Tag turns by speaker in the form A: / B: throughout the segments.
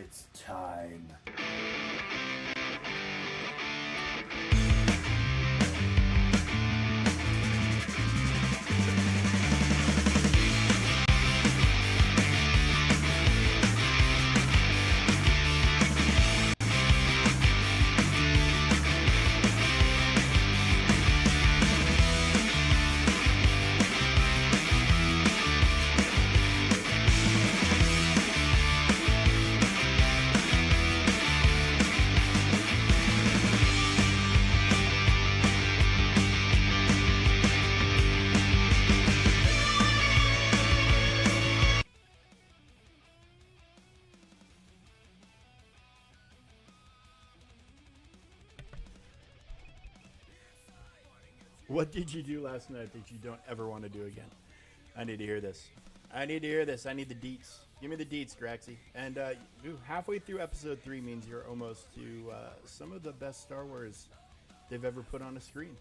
A: It's time. What did you do last night that you don't ever want to do again? I need to hear this. I need to hear this. I need the deets. Give me the deets, Graxy. And halfway through episode 3 means you're almost to some of the best Star Wars they've ever put on a screen.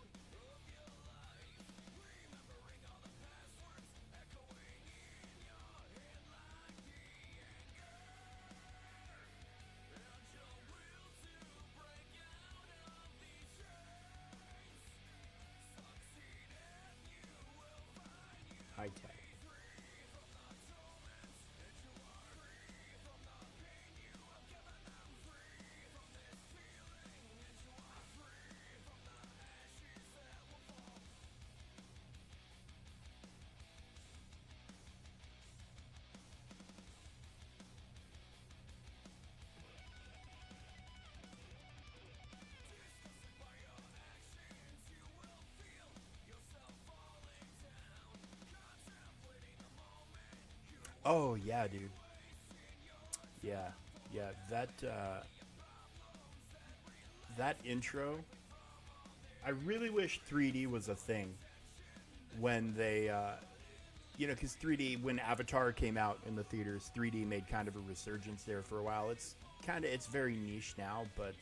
A: High tech. Oh yeah, dude. Yeah, yeah. That intro. I really wish 3D was a thing when they, because 3D when Avatar came out in the theaters, 3D made kind of a resurgence there for a while. It's very niche now, but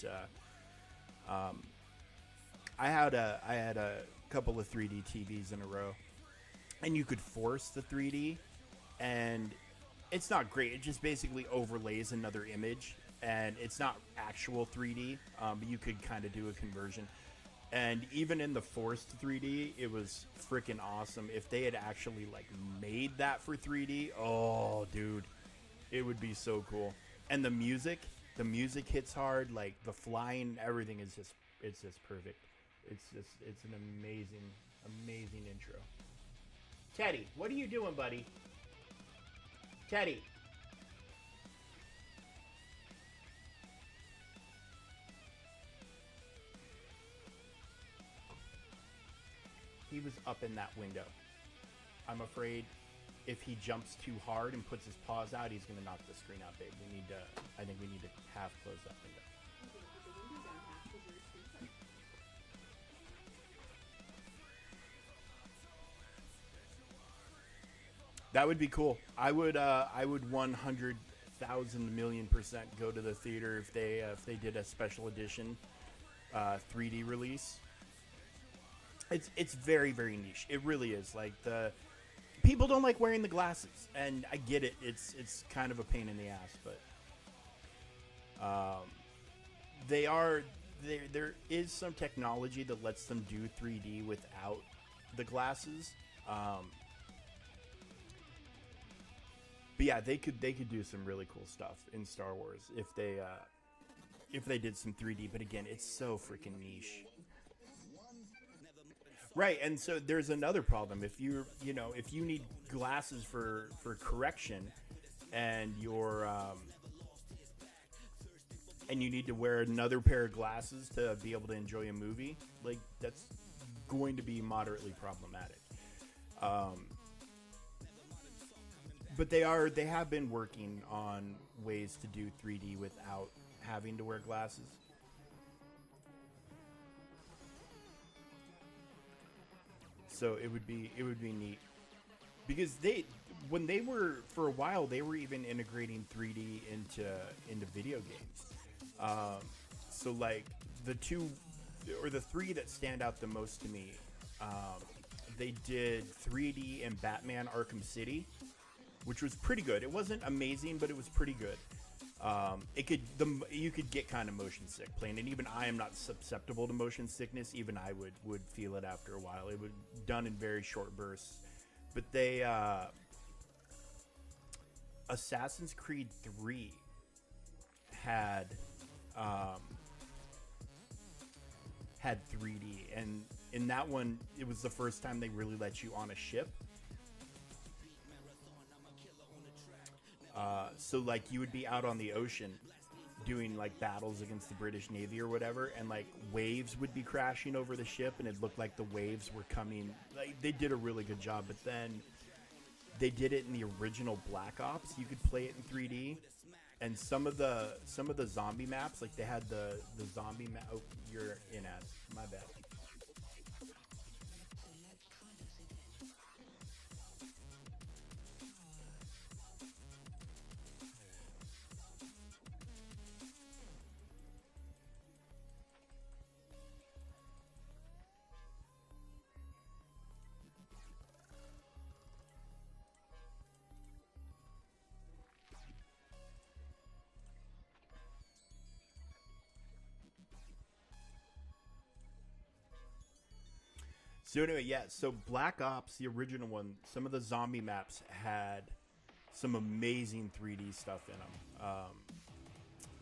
A: I had a couple of 3D TVs in a row, and you could force the 3D, and it's not great. It just basically overlays another image, and it's not actual 3D, but you could kind of do a conversion. And even in the forced 3D, it was freaking awesome. If they had actually made that for 3D, oh dude, it would be so cool. And the music hits hard. Like the flying, everything is it's just perfect. It's an amazing intro. Teddy, what are you doing, buddy? Teddy. He was up in that window. I'm afraid if he jumps too hard and puts his paws out, he's going to knock the screen out, babe. I think we need to half close that window. That would be cool. I would 100,000,000,000% go to the theater if they did a special edition 3D release. It's very, very niche. It really is. Like the people don't like wearing the glasses, and I get it. It's kind of a pain in the ass, but there is some technology that lets them do 3D without the glasses. But yeah, they could do some really cool stuff in Star Wars if they did some 3D. But again, it's so freaking niche. Right, and so there's another problem. If you need glasses for correction, and and you need to wear another pair of glasses to be able to enjoy a movie, like that's going to be moderately problematic. But they have been working on ways to do 3D without having to wear glasses. So it would be neat, because when they were for a while, they were even integrating 3D into video games. So like the three that stand out the most to me, they did 3D in Batman Arkham City, which was pretty good. It wasn't amazing, but it was pretty good. You could get kind of motion sick playing, and even I am not susceptible to motion sickness. Even I would feel it after a while. It would done in very short bursts. But they Assassin's Creed 3 had 3D, and in that one it was the first time they really let you on a ship. So like you would be out on the ocean doing like battles against the British Navy or whatever, and like waves would be crashing over the ship, and it looked like the waves were coming. Like, they did a really good job, but then they did it in the original Black Ops. You could play it in 3D, and some of the zombie maps, like they had the zombie map. Oh, you're in at my bad. So anyway, yeah. So Black Ops, the original one, some of the zombie maps had some amazing 3D stuff in them.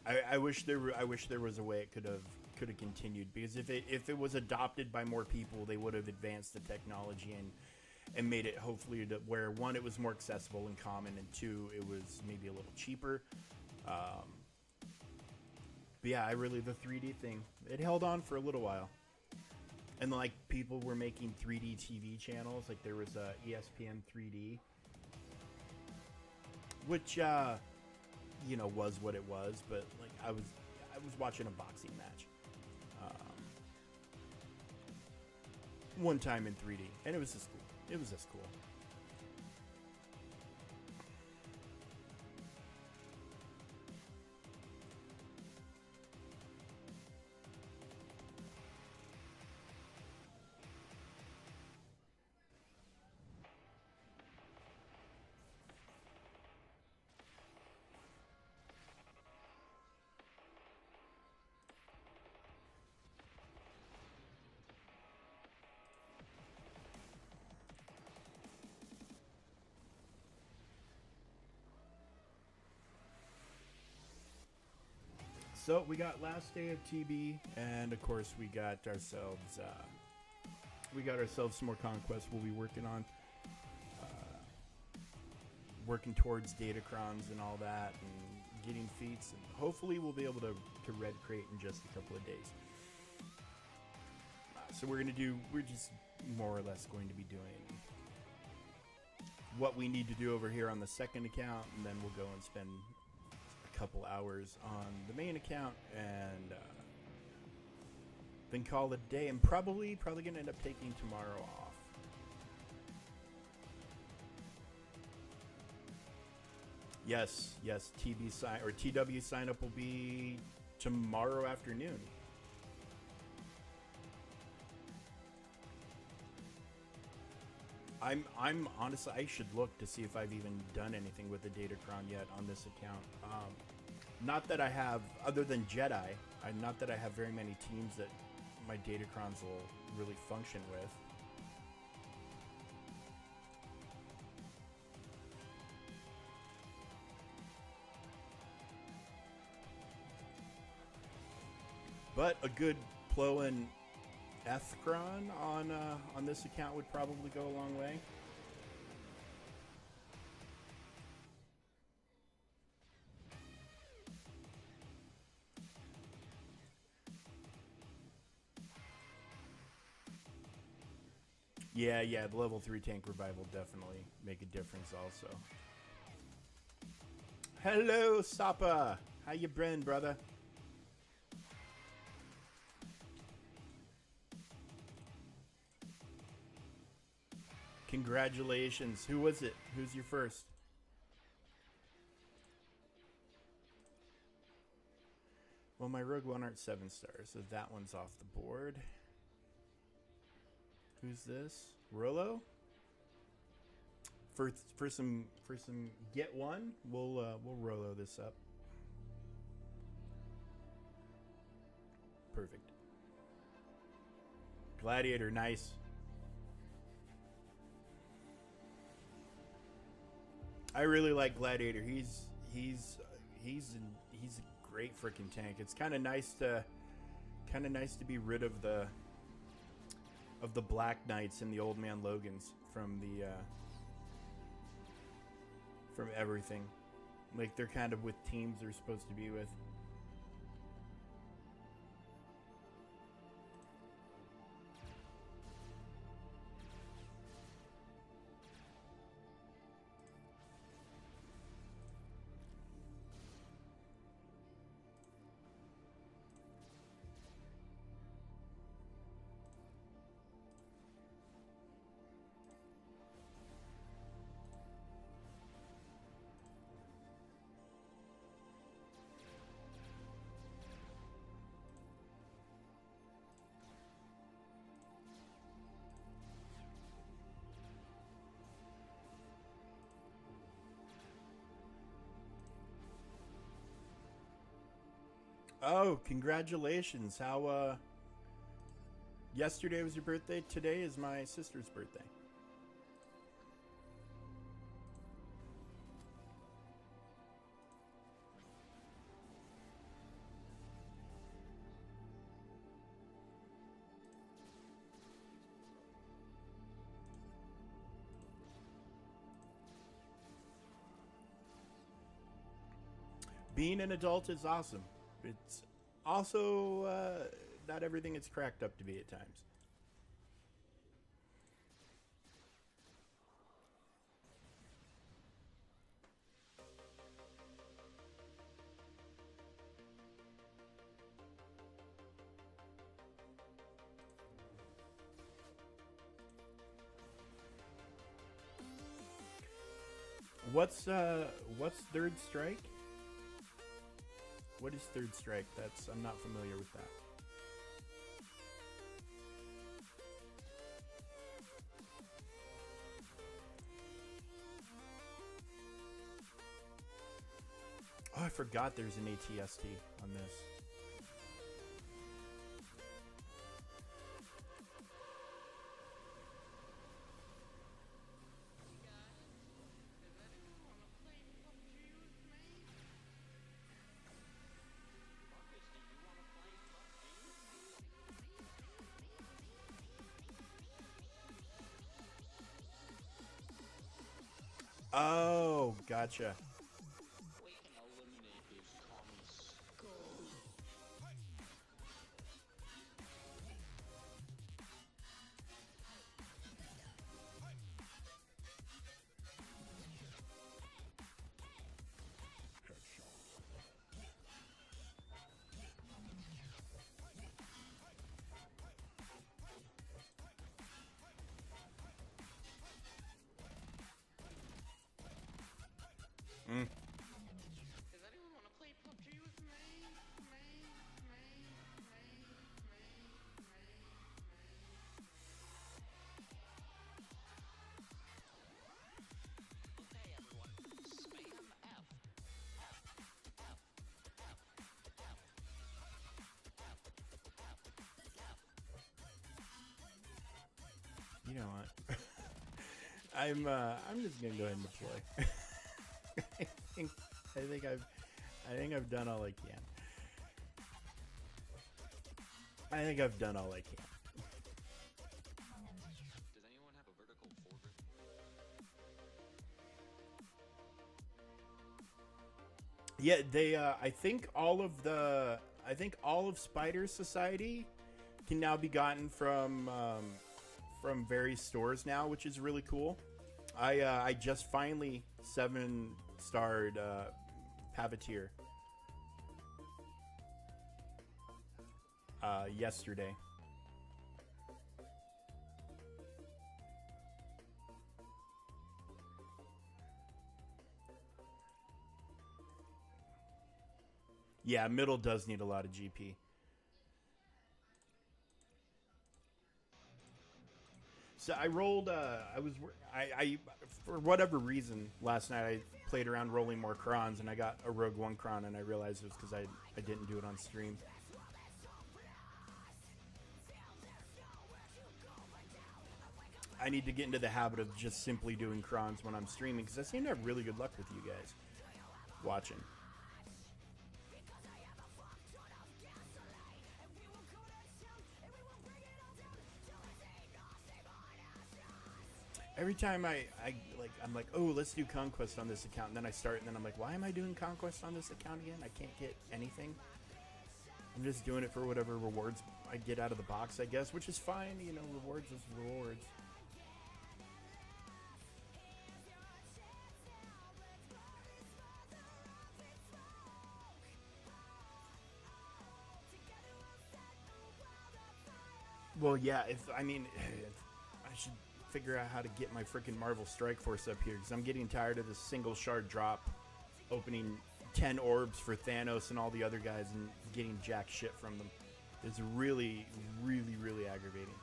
A: I wish there was a way it could have continued, because if it was adopted by more people, they would have advanced the technology and made it hopefully to where, one, it was more accessible and common, and two, it was maybe a little cheaper. But yeah, the 3D thing, it held on for a little while. And like people were making 3D TV channels, like there was a ESPN 3D, which was what it was. But like I was watching a boxing match one time in 3D, and it was just cool. It was just cool. So we got last day of TB, and of course we got ourselves some more conquests we'll be working on, working towards datacrons and all that, and getting feats, and hopefully we'll be able to red crate in just a couple of days. So we're just more or less going to be doing what we need to do over here on the second account, and then we'll go and spend couple hours on the main account, and then call it a day. And probably gonna end up taking tomorrow off. Yes, TB sign or TW sign up will be tomorrow afternoon. I'm honestly, I should look to see if I've even done anything with the Datacron yet on this account. Not that I have, other than Jedi, not that I have very many teams that my Datacrons will really function with. But a good Plo and Ethcron on this account would probably go a long way. Yeah, the level 3 tank revival definitely make a difference also. Hello, Sapa. How you been, brother? Congratulations. Who was it? Who's your first? Well, my Rogue One aren't 7 stars, so that one's off the board. Who's this? Rolo? For some get one, we'll Rolo this up. perfect. Gladiator, nice. I really like Gladiator. He's a great freaking tank. It's kind of nice to be rid of the Black Knights and the Old Man Logans from everything. Like, they're kind of with teams they're supposed to be with. Oh, congratulations. How, yesterday was your birthday. Today is my sister's birthday. Being an adult is awesome. It's also not everything it's cracked up to be at times. What's Third Strike? What is Third Strike? I'm not familiar with that. Oh, I forgot there's an ATST on this. Oh, gotcha. Mm.
B: Does anyone want to play PUBG with me? Okay, everyone. Spam F.
A: You know what? I'm just gonna go ahead and deploy. I think I've done all I can. I think I've done all I can.
B: Does anyone have a vertical foregrip?
A: Yeah, they. I think all of Spider's Society can now be gotten from various stores now, which is really cool. I just finally 7-starred Pavateer yesterday. Yeah, middle does need a lot of GP. So I rolled. I for whatever reason last night I played around rolling more crons and I got a Rogue One cron and I realized it was because I didn't do it on stream. I need to get into the habit of just simply doing crons when I'm streaming, because I seem to have really good luck with you guys watching. Every time I'm like, oh, let's do Conquest on this account, and then I start, and then I'm like, why am I doing Conquest on this account again? I can't get anything. I'm just doing it for whatever rewards I get out of the box, I guess, which is fine. You know, rewards is rewards. Well, yeah, I should figure out how to get my freaking Marvel Strike Force up here, because I'm getting tired of this single shard drop, opening 10 orbs for Thanos and all the other guys and getting jack shit from them. It's really, really, really aggravating.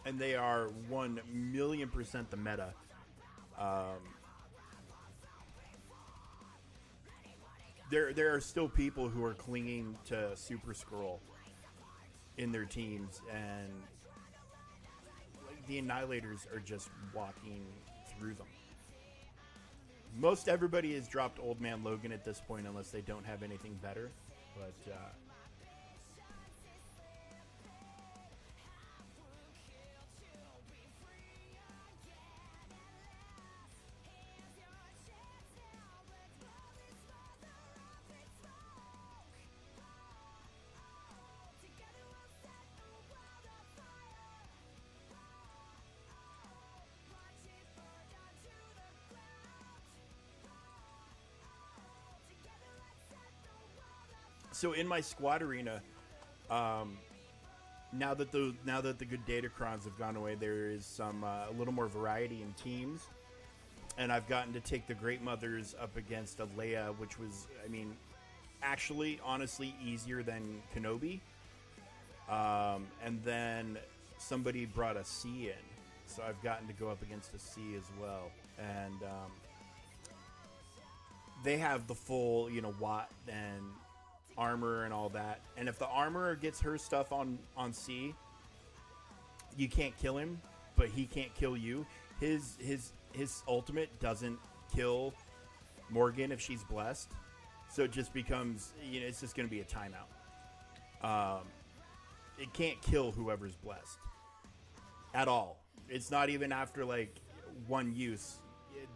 A: And they are 1,000,000% the meta. There are still people who are clinging to Super Skrull in their teams, and the Annihilators are just walking through them. Most everybody has dropped Old Man Logan at this point, unless they don't have anything better. But so in my squad arena, now that the good datacrons have gone away, there is some a little more variety in teams, and I've gotten to take the Great Mothers up against a Leia, which was, I mean, actually, honestly, easier than Kenobi. And then somebody brought a C in, so I've gotten to go up against a C as well, and they have the full, you know, Watt and armor and all that, and if the armorer gets her stuff on C, you can't kill him, but he can't kill you. His ultimate doesn't kill Morgan if she's blessed, so it just becomes, you know, it's just going to be a timeout. It can't kill whoever's blessed at all. It's not even after like one use.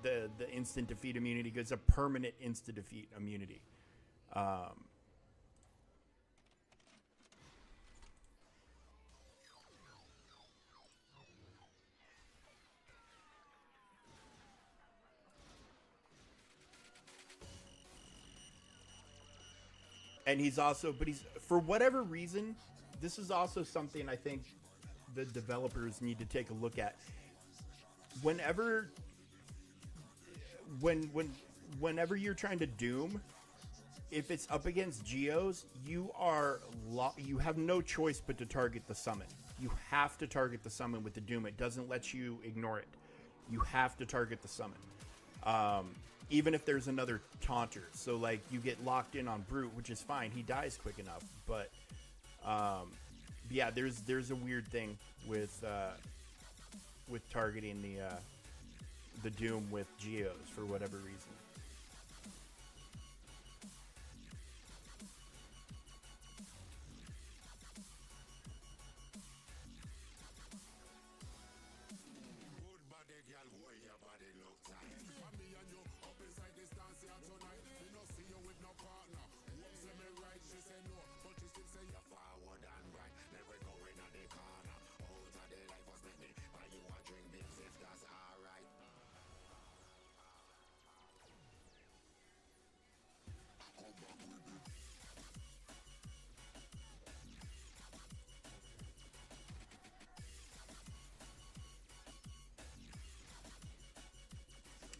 A: The instant defeat immunity goes a permanent instant defeat immunity. And he's also, but he's, for whatever reason, this is also something I think the developers need to take a look at. Whenever you're trying to Doom, if it's up against Geos, you have no choice but to target the summon. You have to target the summon with the Doom. It doesn't let you ignore it. You have to target the summon. Even if there's another taunter. So, like, you get locked in on Brute, which is fine. He dies quick enough. But, yeah, there's a weird thing with targeting the Doom with Geos for whatever reason.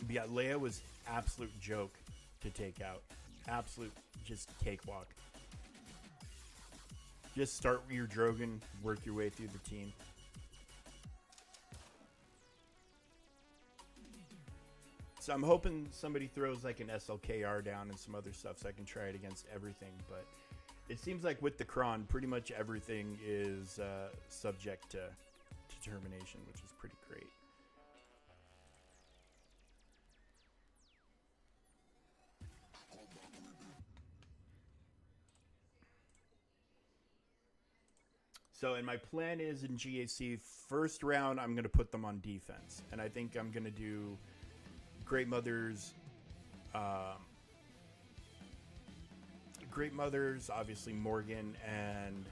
A: But yeah, Leia was absolute joke to take out. Absolute just cakewalk. Just start your Drogon, work your way through the team. So I'm hoping somebody throws like an SLKR down and some other stuff so I can try it against everything. But It seems like with the cron, pretty much everything is subject to termination, which is pretty great. So, and my plan is in GAC, first round, I'm going to put them on defense. And I think I'm going to do Great Mothers, obviously Morgan, and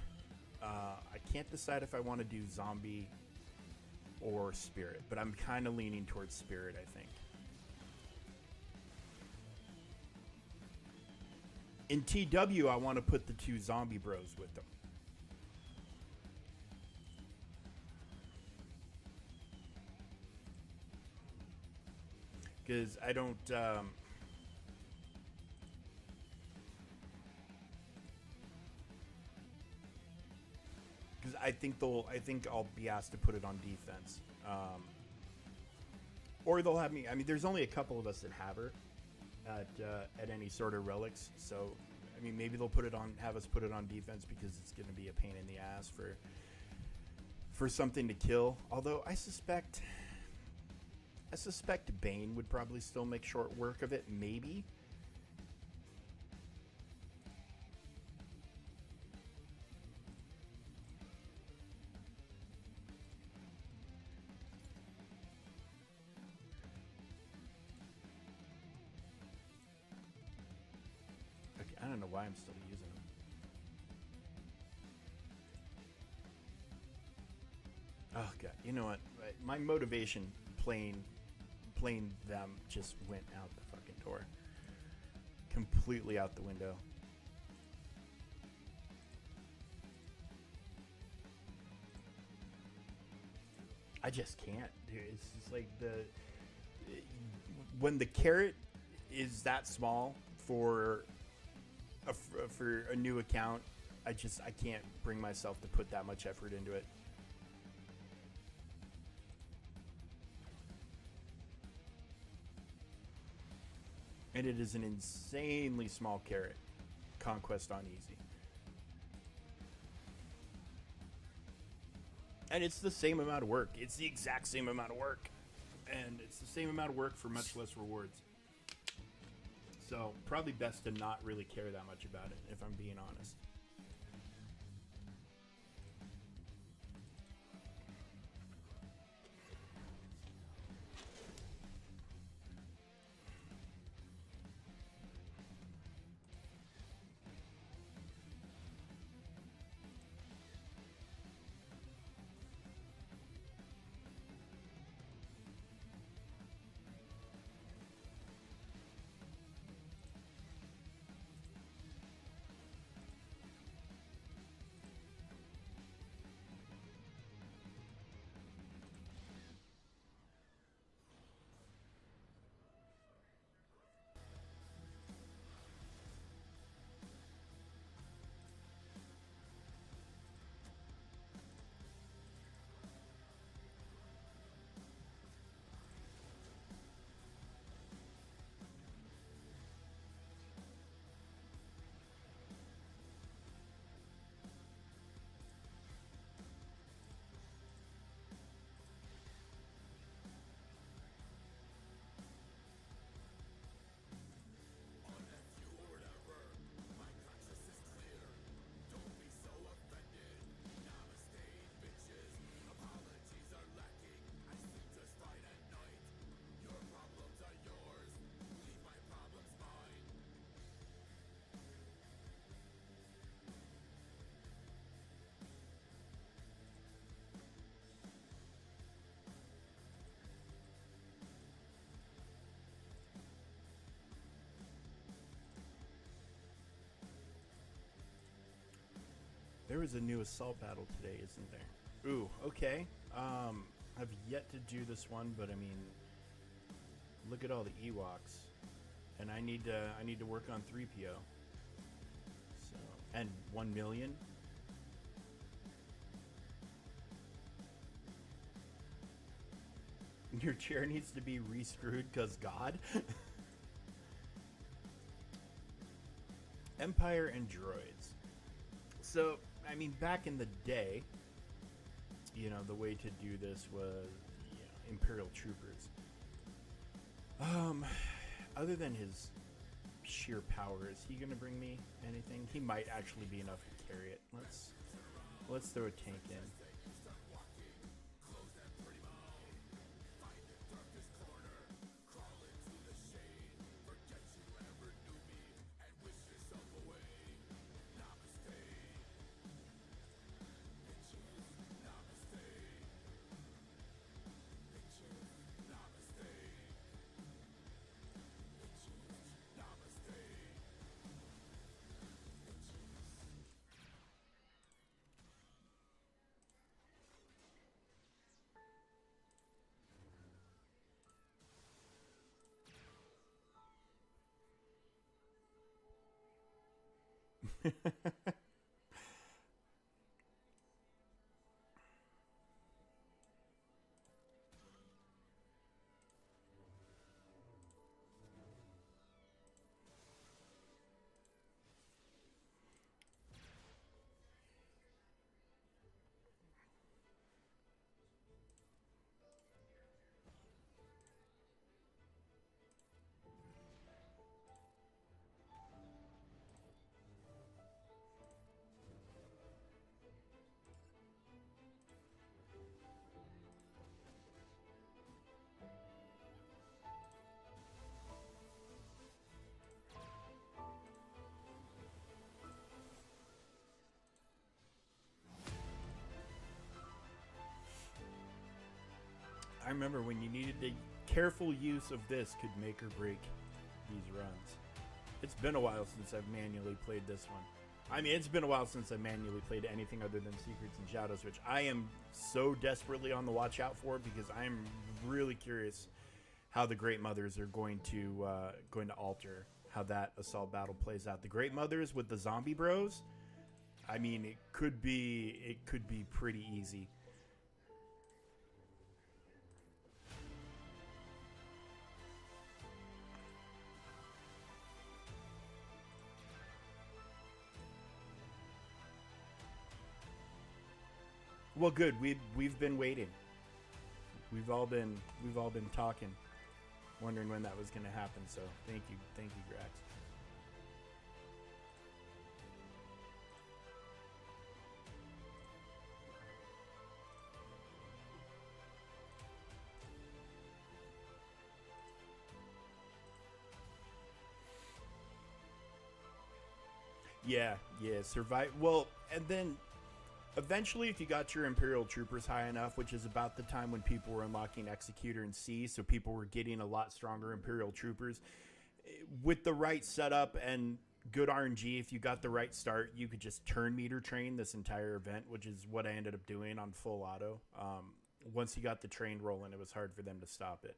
A: I can't decide if I want to do Zombie or Spirit, but I'm kind of leaning towards Spirit, I think. In TW, I want to put the 2 Zombie Bros with them. Because I don't... because I think I'll be asked to put it on defense. Or they'll have me... I mean, there's only a couple of us that have her at any sort of relics. So, I mean, maybe they'll have us put it on defense because it's going to be a pain in the ass for something to kill. Although I suspect Bane would probably still make short work of it, maybe. Okay, I don't know why I'm still using them. Oh god, you know what? My motivation playing them just went out the fucking door. Completely out the window. I just can't, dude. It's just like when the carrot is that small for a new account, I can't bring myself to put that much effort into it. And it is an insanely small carrot. Conquest on easy. And it's the same amount of work. It's the exact same amount of work. And it's the same amount of work for much less rewards. So, probably best to not really care that much about it, if I'm being honest. There was a new assault battle today, isn't there? Ooh, okay. I've yet to do this one, but I mean, look at all the Ewoks, and I need to work on 3PO. So, and 1 million. Your chair needs to be re-screwed because God. Empire and droids. So, I mean, back in the day, you know, the way to do this was, you know, Imperial troopers. Other than his sheer power, is he going to bring me anything? He might actually be enough to carry it. Let's throw a tank in. I remember when you needed the careful use of this could make or break these runs. It's been a while since I've manually played this one. I mean, it's been a while since I manually played anything other than Secrets and Shadows, which I am so desperately on the watch out for because I'm really curious how the Great Mothers are going to alter how that assault battle plays out. The Great Mothers with the zombie bros, I mean, it could be pretty easy. Well, good. We've been waiting. We've all been talking, wondering when that was going to happen. So thank you, Grax. Yeah, survive. Well, and then eventually, if you got your Imperial Troopers high enough, which is about the time when people were unlocking Executor and C, so people were getting a lot stronger Imperial Troopers, with the right setup and good RNG, if you got the right start, you could just turn meter train this entire event, which is what I ended up doing on full auto. Once you got the train rolling, it was hard for them to stop it.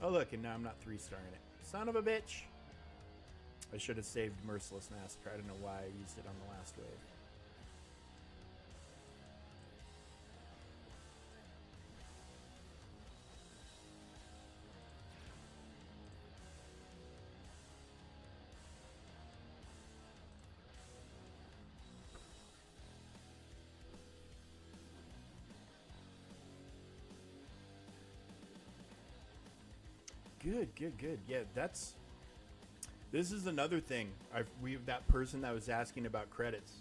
A: Oh, look, and now I'm not 3-starring it. Son of a bitch. I should have saved Merciless Massacre. I don't know why I used it on the last wave. Good. Yeah, this is another thing. We have that person that was asking about credits.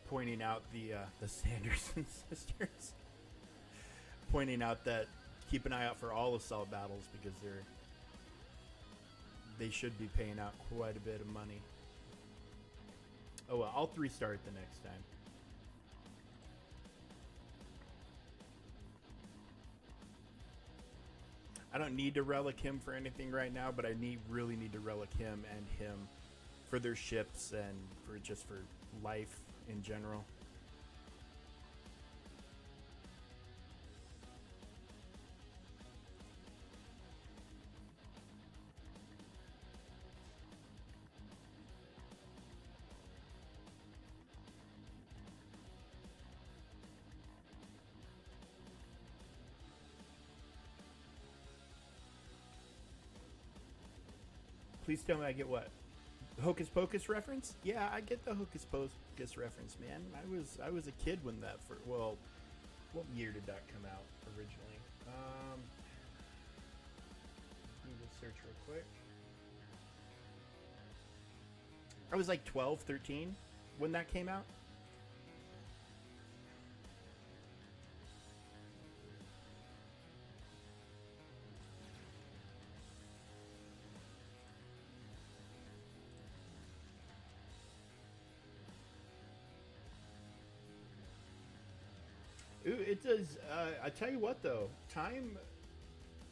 A: Pointing out the Sanderson sisters. Pointing out that keep an eye out for all assault battles because they should be paying out quite a bit of money. Oh well, I'll 3-star it the next time. I don't need to relic him for anything right now, but I really need to relic him and him for their ships and for life in general. Please tell me I get what? Hocus Pocus reference? Yeah, I get the Hocus Pocus reference, man. I was a kid when that what year did that come out originally? Let me just search real quick. I was like 12, 13 when that came out. Ooh, it does. I tell you what, though, time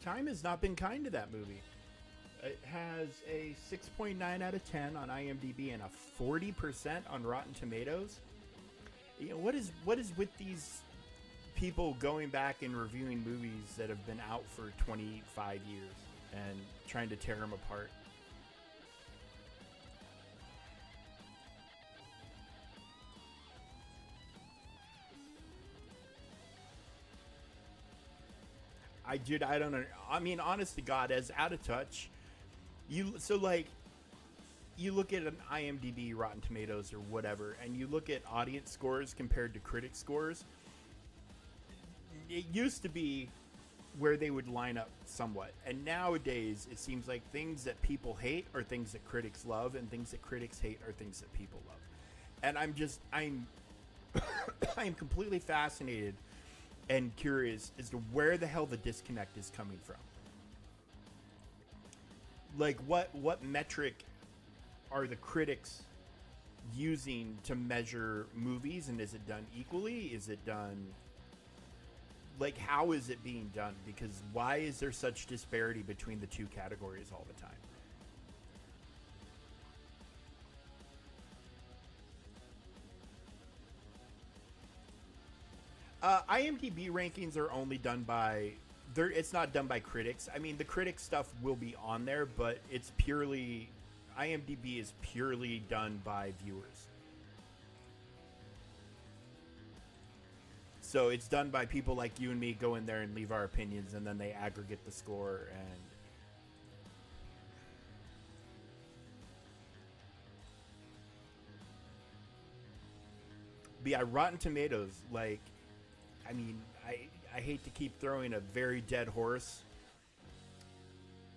A: has not been kind to that movie. It has a 6.9 out of 10 on IMDb and a 40% on Rotten Tomatoes. You know, what is with these people going back and reviewing movies that have been out for 25 years and trying to tear them apart? I don't know. I mean, honest to God, as out of touch, you look at an IMDb, Rotten Tomatoes, or whatever, and you look at audience scores compared to critic scores. It used to be where they would line up somewhat, and nowadays it seems like things that people hate are things that critics love, and things that critics hate are things that people love. And I'm I'm completely fascinated and curious as to where the hell the disconnect is coming from. Like, what metric are the critics using to measure movies, and is it done equally? Is it done, like, how is it being done? Because why is there such disparity between the two categories all the time? IMDb rankings are only done by it's not done by critics. I mean, the critic stuff will be on there, but it's purely IMDb is purely done by viewers. So it's done by people like you and me go in there and leave our opinions, and then they aggregate the score. And but yeah, Rotten Tomatoes, like, I mean, I hate to keep throwing a very dead horse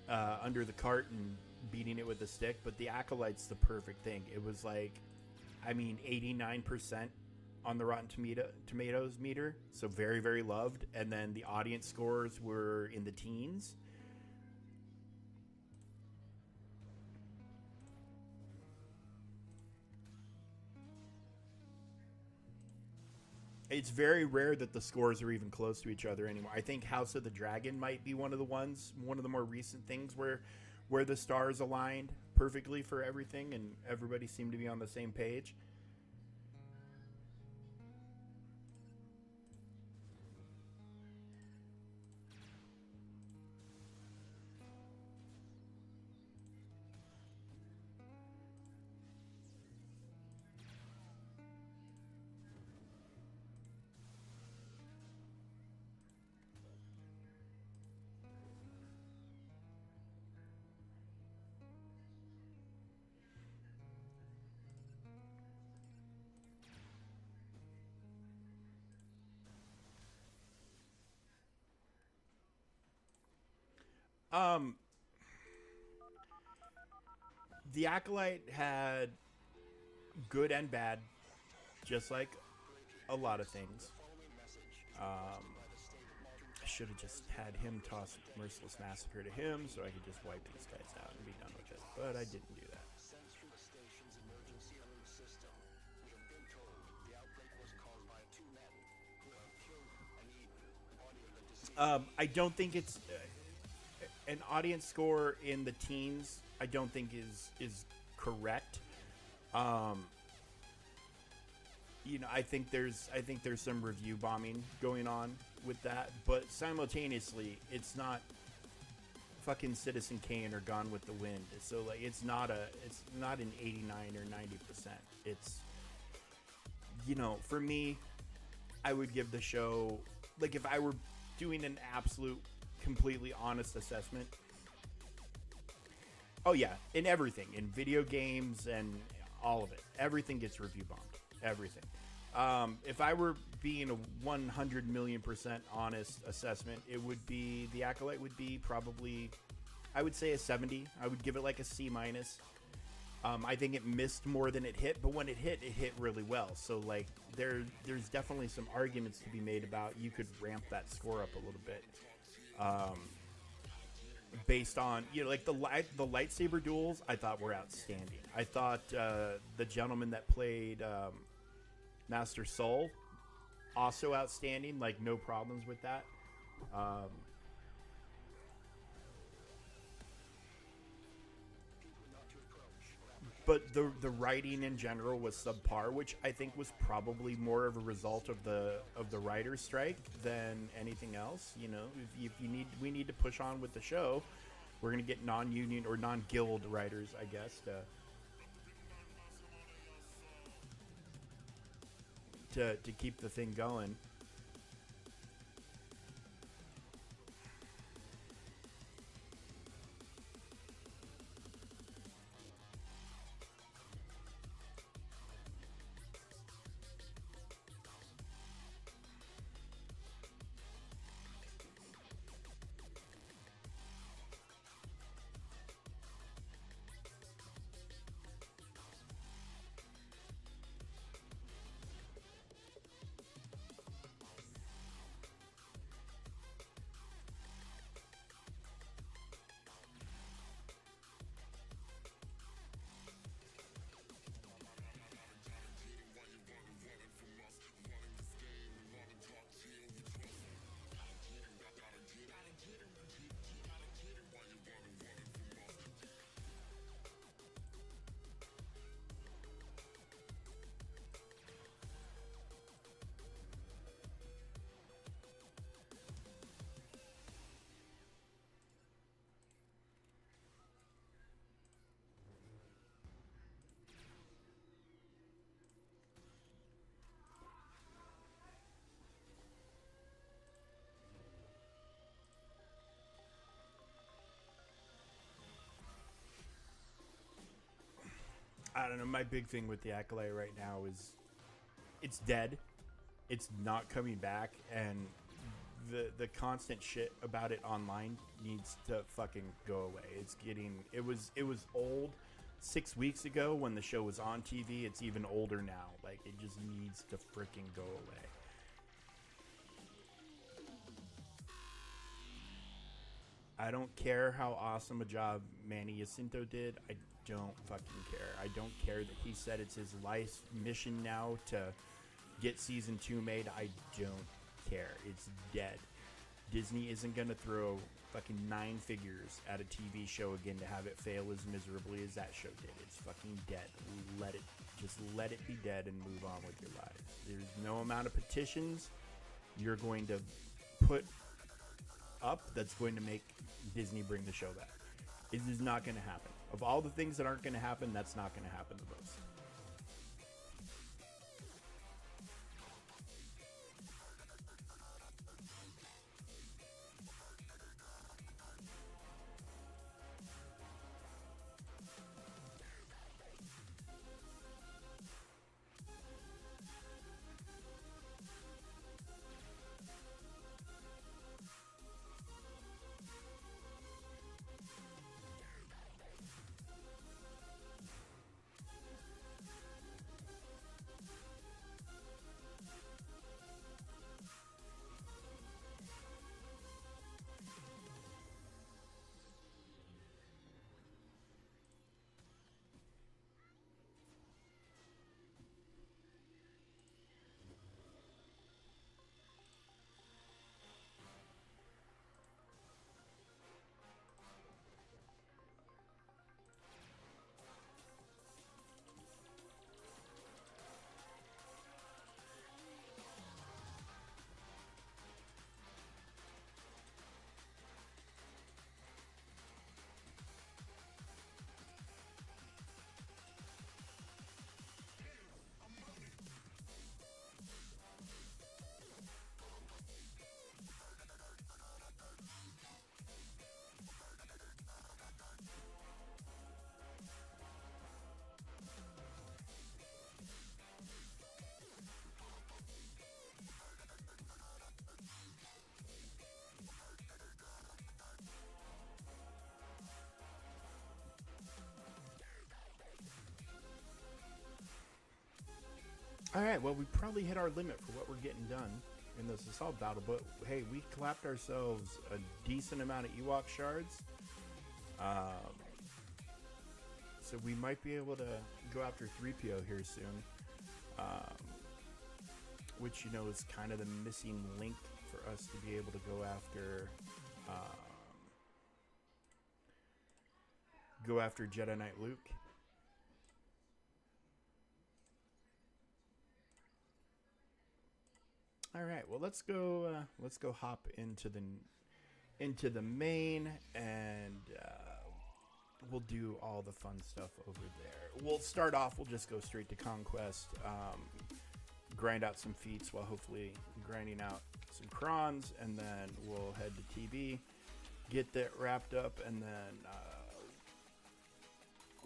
A: under the cart and beating it with a stick, but The Acolyte's the perfect thing. It was like, I mean, 89% on the Rotten Tomatoes meter, so very, very loved. And then the audience scores were in the teens. It's very rare that the scores are even close to each other anymore. I think House of the Dragon might be one of the more recent things where the stars aligned perfectly for everything and everybody seemed to be on the same page. Um, The Acolyte had good and bad, just like a lot of things. I should have just had him toss Merciless Massacre to him so I could just wipe these guys out and be done with it, but I didn't do that. I don't think it's an audience score in the teens. I don't think is correct. You know, I think there's some review bombing going on with that, but simultaneously, it's not fucking Citizen Kane or Gone with the Wind. So like, it's not an 89 or 90%. It's, you know, for me, I would give the show, like, if I were doing an absolute, completely honest assessment, Oh yeah, in everything, in video games and all of it, everything gets review bombed. Everything. If I were being a 100 million% honest assessment, it would be the Acolyte would be probably, I would say a 70. I would give it like a C minus. I think it missed more than it hit, but when it hit really well. So like there's definitely some arguments to be made about you could ramp that score up a little bit. Based on like the lightsaber duels, I thought were outstanding. I thought the gentleman that played Master Soul also outstanding. Like no problems with that. But the writing in general was subpar, which I think was probably more of a result of the writer's strike than anything else. If we need to push on with the show, we're gonna get non-union or non-guild writers, I guess, to keep the thing going. I don't know. My big thing with the Acolyte right now is it's dead. It's not coming back, and the constant shit about it online needs to fucking go away. It was old 6 weeks ago when the show was on TV. It's even older now. Like it just needs to freaking go away. I don't care how awesome a job Manny Jacinto did. I don't fucking care. I don't care that he said it's his life's mission now to get season 2 made. I don't care. It's dead. Disney isn't going to throw fucking 9 figures at a TV show again to have it fail as miserably as that show did. It's fucking dead. Let it be dead and move on with your lives. There's no amount of petitions you're going to put up that's going to make Disney bring the show back. It is not going to happen. Of all the things that aren't going to happen, that's not going to happen the most. right, well, we probably hit our limit for what we're getting done in this assault battle, but hey, we clapped ourselves a decent amount of Ewok shards. So we might be able to go after 3PO here soon. Which, you know, is kind of the missing link for us to be able to go after Jedi Knight Luke. All right, well, let's go hop into the main, and we'll do all the fun stuff over there. We'll start off. We'll just go straight to Conquest. Grind out some feats while hopefully grinding out some crons, and then we'll head to TB, get that wrapped up, and then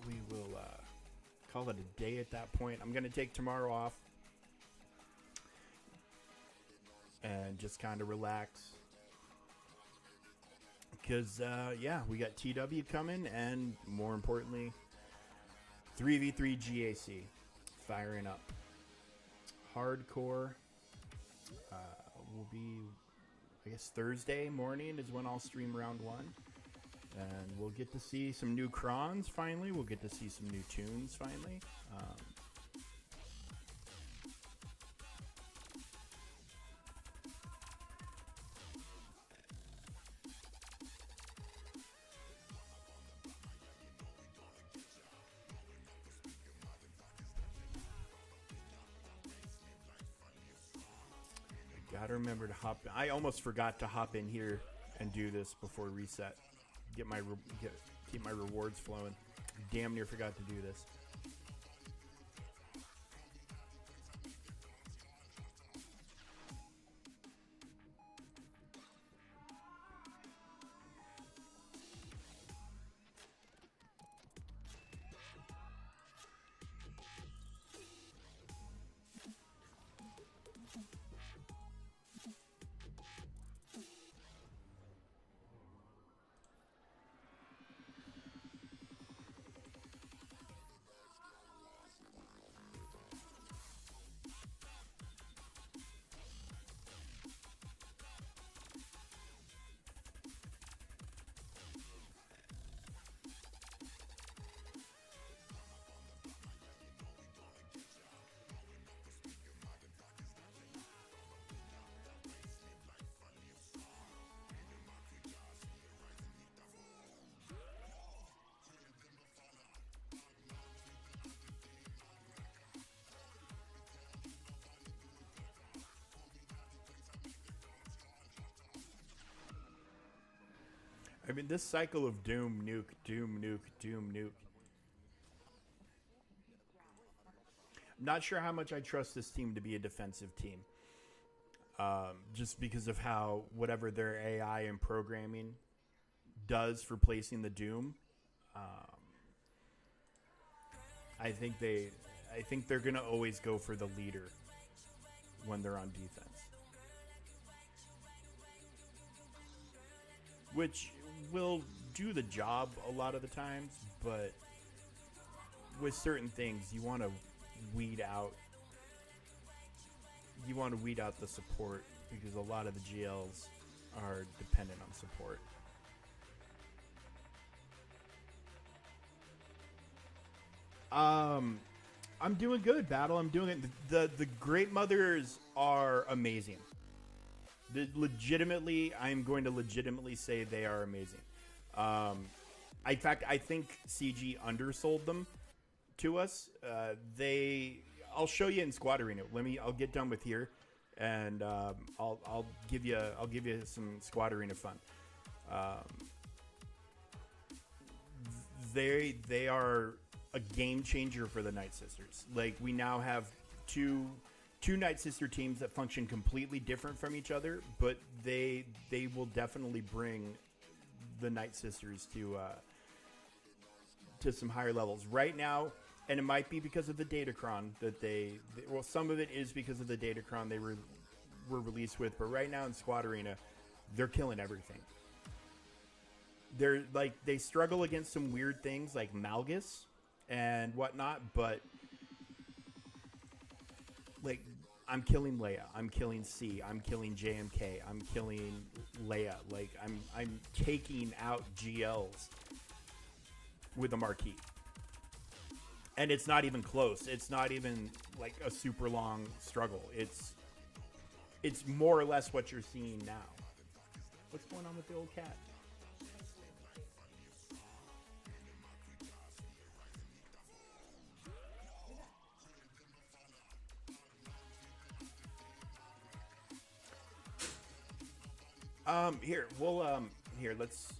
A: we will call it a day at that point. I'm going to take tomorrow off and just kind of relax because, yeah, we got TW coming, and more importantly, 3v3 GAC firing up. Hardcore will be, I guess, Thursday morning is when I'll stream round 1. And we'll get to see some new crons finally. We'll get to see some new tunes finally. Gotta remember to hop in. I almost forgot to hop in here and do this before reset. Keep my rewards flowing. Damn near forgot to do this. I mean, this cycle of doom, nuke, doom, nuke, doom, nuke. I'm not sure how much I trust this team to be a defensive team. Just because of how whatever their AI and programming does for placing the doom. I think they're gonna always go for the leader when they're on defense. Which will do the job a lot of the times, but with certain things you want to weed out the support, because a lot of the GLs are dependent on support. I'm doing good, Battle. I'm doing it. The Great Mothers are amazing. I'm going to legitimately say they are amazing. In fact, I think CG undersold them to us. I'll show you in Squad Arena. I'll get done with here, and I'll give you some Squad Arena fun. They are a game changer for the Night Sisters. Like, we now have two Night Sister teams that function completely different from each other, but they will definitely bring the Night Sisters to some higher levels right now. And it might be because of the Datacron that well, some of it is because of the Datacron they were released with, but right now in Squad Arena, they're killing everything. They struggle against some weird things like Malgus and whatnot, but like I'm killing Leia, I'm killing C, I'm killing JMK, I'm killing Leia. Like I'm taking out GLs with a marquee. And it's not even close. It's not even like a super long struggle. It's more or less what you're seeing now. What's going on with the old cat? Here let's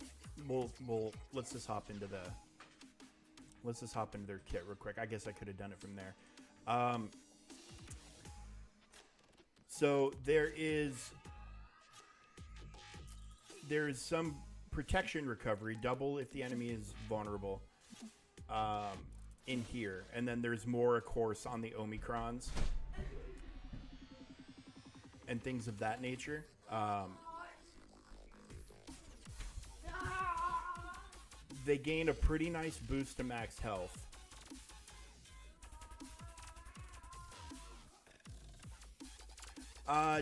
A: just hop into their kit real quick. I guess I could have done it from there. So there's some protection recovery, double if the enemy is vulnerable, in here, and then there's more, of course, on the Omicrons and things of that nature. They gain a pretty nice boost to max health.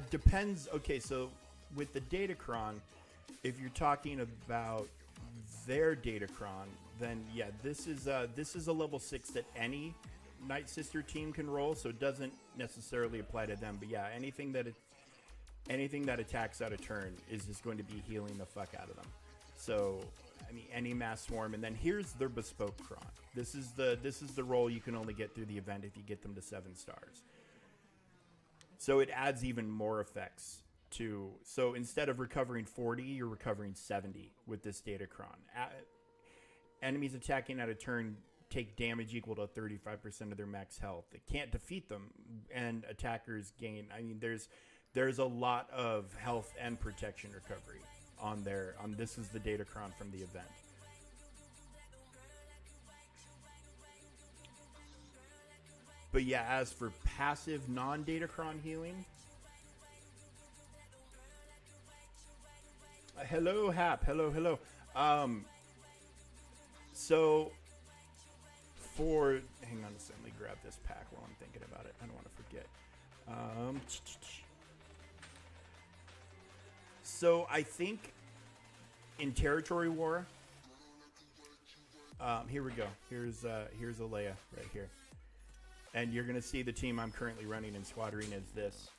A: Depends. Okay, so with the Datacron, if you're talking about their Datacron, then yeah, this is a level 6 that any Night Sister team can roll, so it doesn't necessarily apply to them. But yeah, anything that attacks out of turn is just going to be healing the fuck out of them. So I mean, any mass swarm, and then here's their bespoke cron. This is the roll you can only get through the event if you get them to 7 stars. So it adds even more effects to. So instead of recovering 40, you're recovering 70 with this Datacron. Enemies attacking out of turn take damage equal to 35% of their max health. It can't defeat them, and attackers gain. I mean, there's a lot of health and protection recovery on there. This is the Datacron from the event. But yeah, as for passive non-Datacron healing, hello Hap, hello. So for, hang on a second, let me grab this pack while I'm thinking about it. I don't want to forget. So I think in Territory War, here we go. Here's a Leia right here. And you're going to see the team I'm currently running in Squadron is this.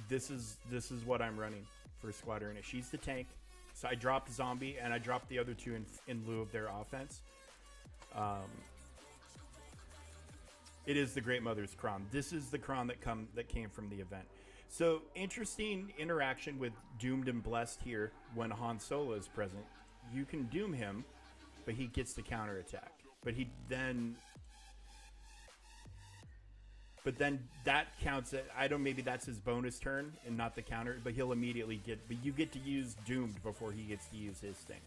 A: This is what I'm running for Squadron. She's the tank. So I dropped Zombie and I dropped the other two in lieu of their offense. It is the Great Mother's Cron. This is the Cron that came from the event. So interesting interaction with Doomed and Blessed here when Han Solo is present. You can doom him, but he gets the counterattack. But then that counts. Maybe that's his bonus turn and not the counter. But he'll immediately get. But you get to use Doomed before he gets to use his thing.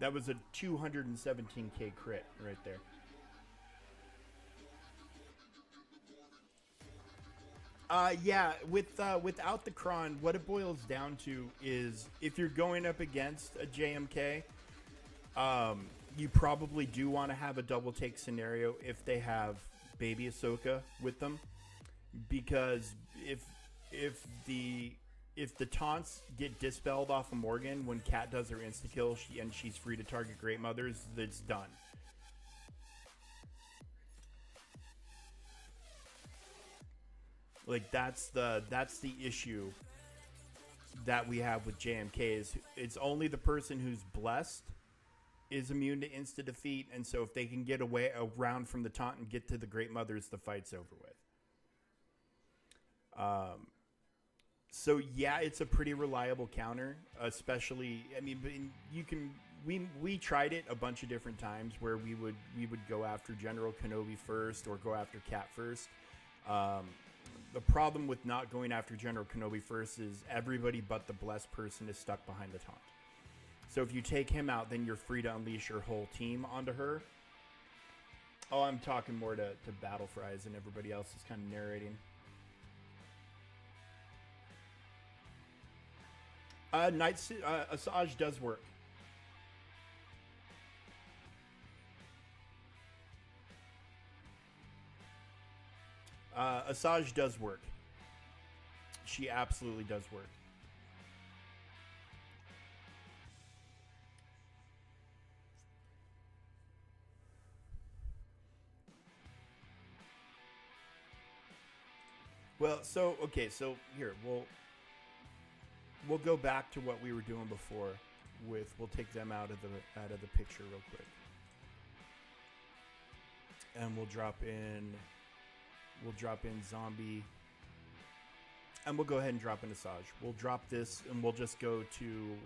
A: That was a 217k crit right there. Yeah, without the Cron, what it boils down to is if you're going up against a JMK, You probably do want to have a double take scenario if they have baby Ahsoka with them, because if the taunts get dispelled off of Morgan when Kat does her insta kill and she's free to target Great Mothers, that's done. Like that's the issue that we have with JMK is it's only the person who's blessed is immune to insta defeat, and so if they can get away around from the taunt and get to the Great Mothers, the fight's over with. So yeah, it's a pretty reliable counter, especially. I mean, you can. We tried it a bunch of different times where we would go after General Kenobi first or go after Cat first. The problem with not going after General Kenobi first is everybody but the blessed person is stuck behind the taunt. So if you take him out, then you're free to unleash your whole team onto her. Oh, I'm talking more to Battle Fries, and everybody else is kind of narrating. Asajj does work. Asajj does work. She absolutely does work. Well, so okay, so here we'll go back to what we were doing before. We'll take them out of the picture real quick, and we'll drop in Zombie, and we'll go ahead and drop in Asajj. We'll drop this, and we'll just go to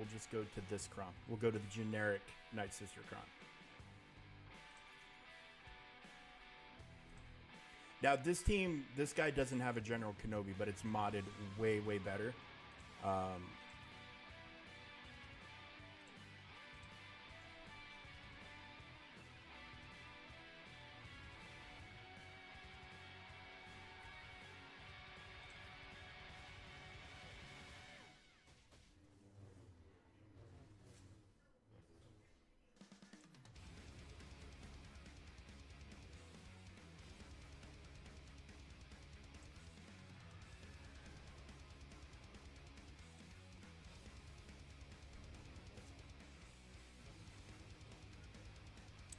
A: this Kron. We'll go to the generic Night Sister Kron. Now this guy doesn't have a General Kenobi, but it's modded way better.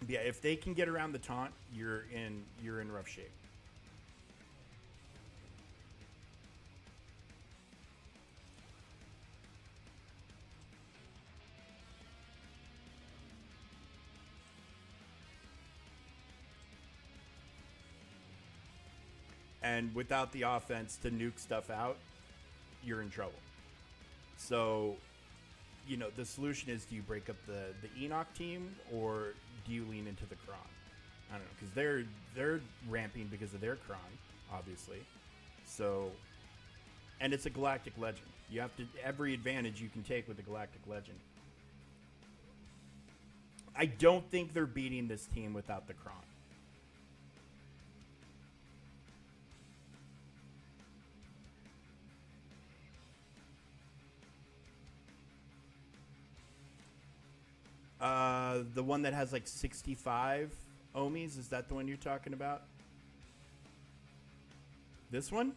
A: Yeah, if they can get around the taunt, you're in rough shape. And without the offense to nuke stuff out, you're in trouble. So, you know, the solution is, do you break up the Enoch team, or do you lean into the Kron? I don't know, because they're ramping because of their Kron, obviously. So, and it's a Galactic Legend. You have to every advantage you can take with the Galactic Legend. I don't think they're beating this team without the Kron. The one that has like 65 ohms, is that the one you're talking about? This one?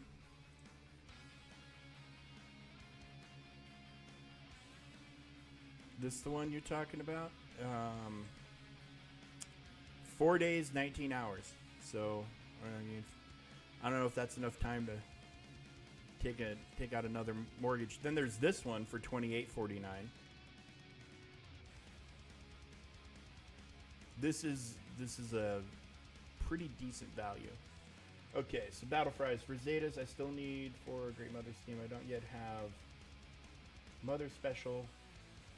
A: This the one you're talking about? 4 days, 19 hours. So, I don't know if that's enough time to take out another mortgage. Then there's this one for $28.49. This is a pretty decent value. Okay, so Battle Fries for Zetas. I still need for Great Mother's team. I don't yet have Mother Special,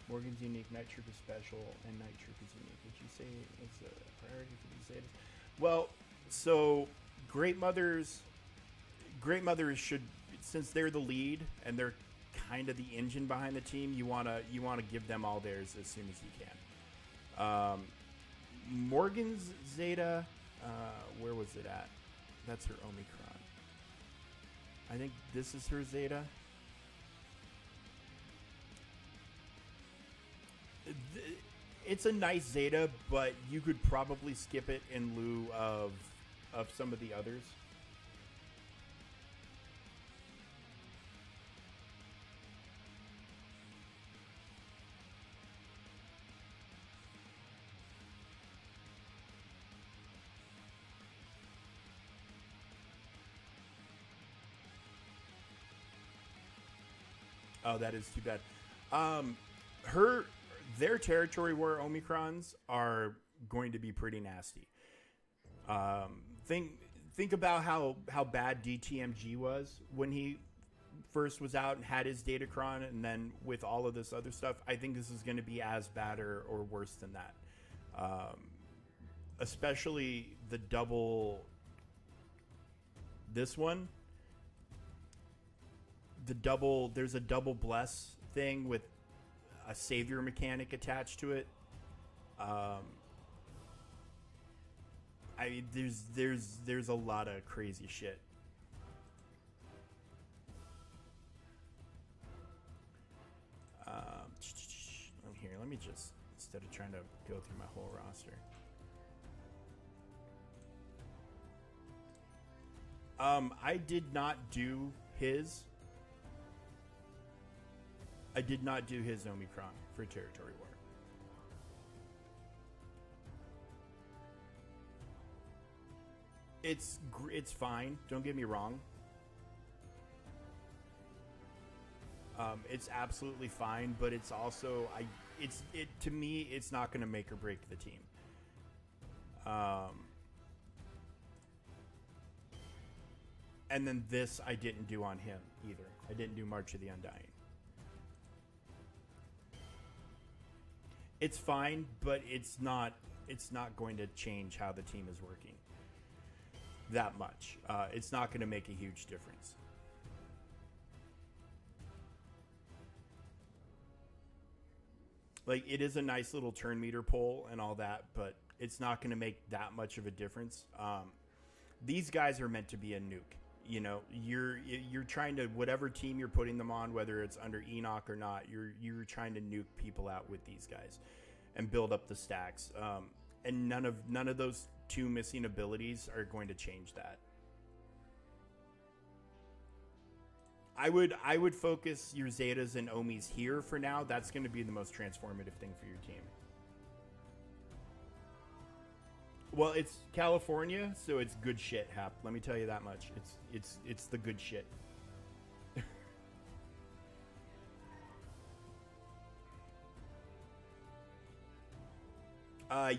A: Morgan's Unique, Night Trooper Special, and Night Trooper's Unique. Would you say it's a priority for these Zetas? Well, so Great Mothers should, since they're the lead and they're kind of the engine behind the team, you wanna give them all theirs as soon as you can. Morgan's Zeta, where was it at? That's her Omicron. I think this is her Zeta. it's a nice Zeta, but you could probably skip it in lieu of some of the others. Oh, that is too bad. Her their territory war Omicrons are going to be pretty nasty. Think about how bad DTMG was when he first was out and had his Datacron, and then with all of this other stuff, I think this is going to be as bad or worse than that. Especially the double. This one, there's a double bless thing with a savior mechanic attached to it. There's a lot of crazy shit. Here, let me just, instead of trying to go through my whole roster. I did not do his Omicron for Territory War. It's fine. Don't get me wrong. It's absolutely fine, but it's also to me it's not going to make or break the team. And then this I didn't do on him either. I didn't do March of the Undying. It's fine, but it's not going to change how the team is working that much. It's not going to make a huge difference. Like, it is a nice little turn meter pull and all that, but it's not going to make that much of a difference. These guys are meant to be a nuke. You know, you're trying to, whatever team you're putting them on, whether it's under Enoch or not, you're trying to nuke people out with these guys and build up the stacks. And none of those two missing abilities are going to change that. I would focus your Zetas and Omis here for now. That's going to be the most transformative thing for your team. Well, it's California, so it's good shit, Hap. Let me tell you that much. It's the good shit.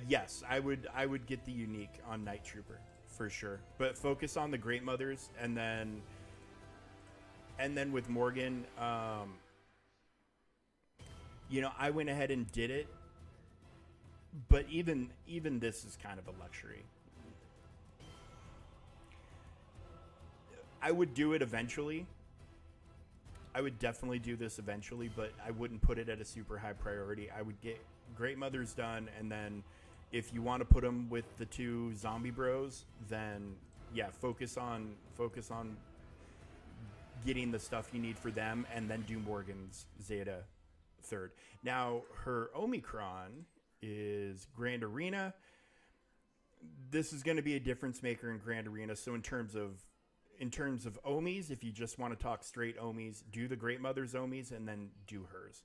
A: Yes, I would get the unique on Night Trooper for sure, but focus on the Great Mothers, and then with Morgan, you know, I went ahead and did it. But even this is kind of a luxury. I would do it eventually. I would definitely do this eventually, but I wouldn't put it at a super high priority. I would get Great Mothers done, and then if you want to put them with the two zombie bros, then yeah, focus on getting the stuff you need for them, and then do Morgan's Zeta third. Now, her Omicron is Grand Arena. This is going to be a difference maker in Grand Arena. So in terms of Omis, if you just want to talk straight Omis, do the Great Mother's Omis and then do hers.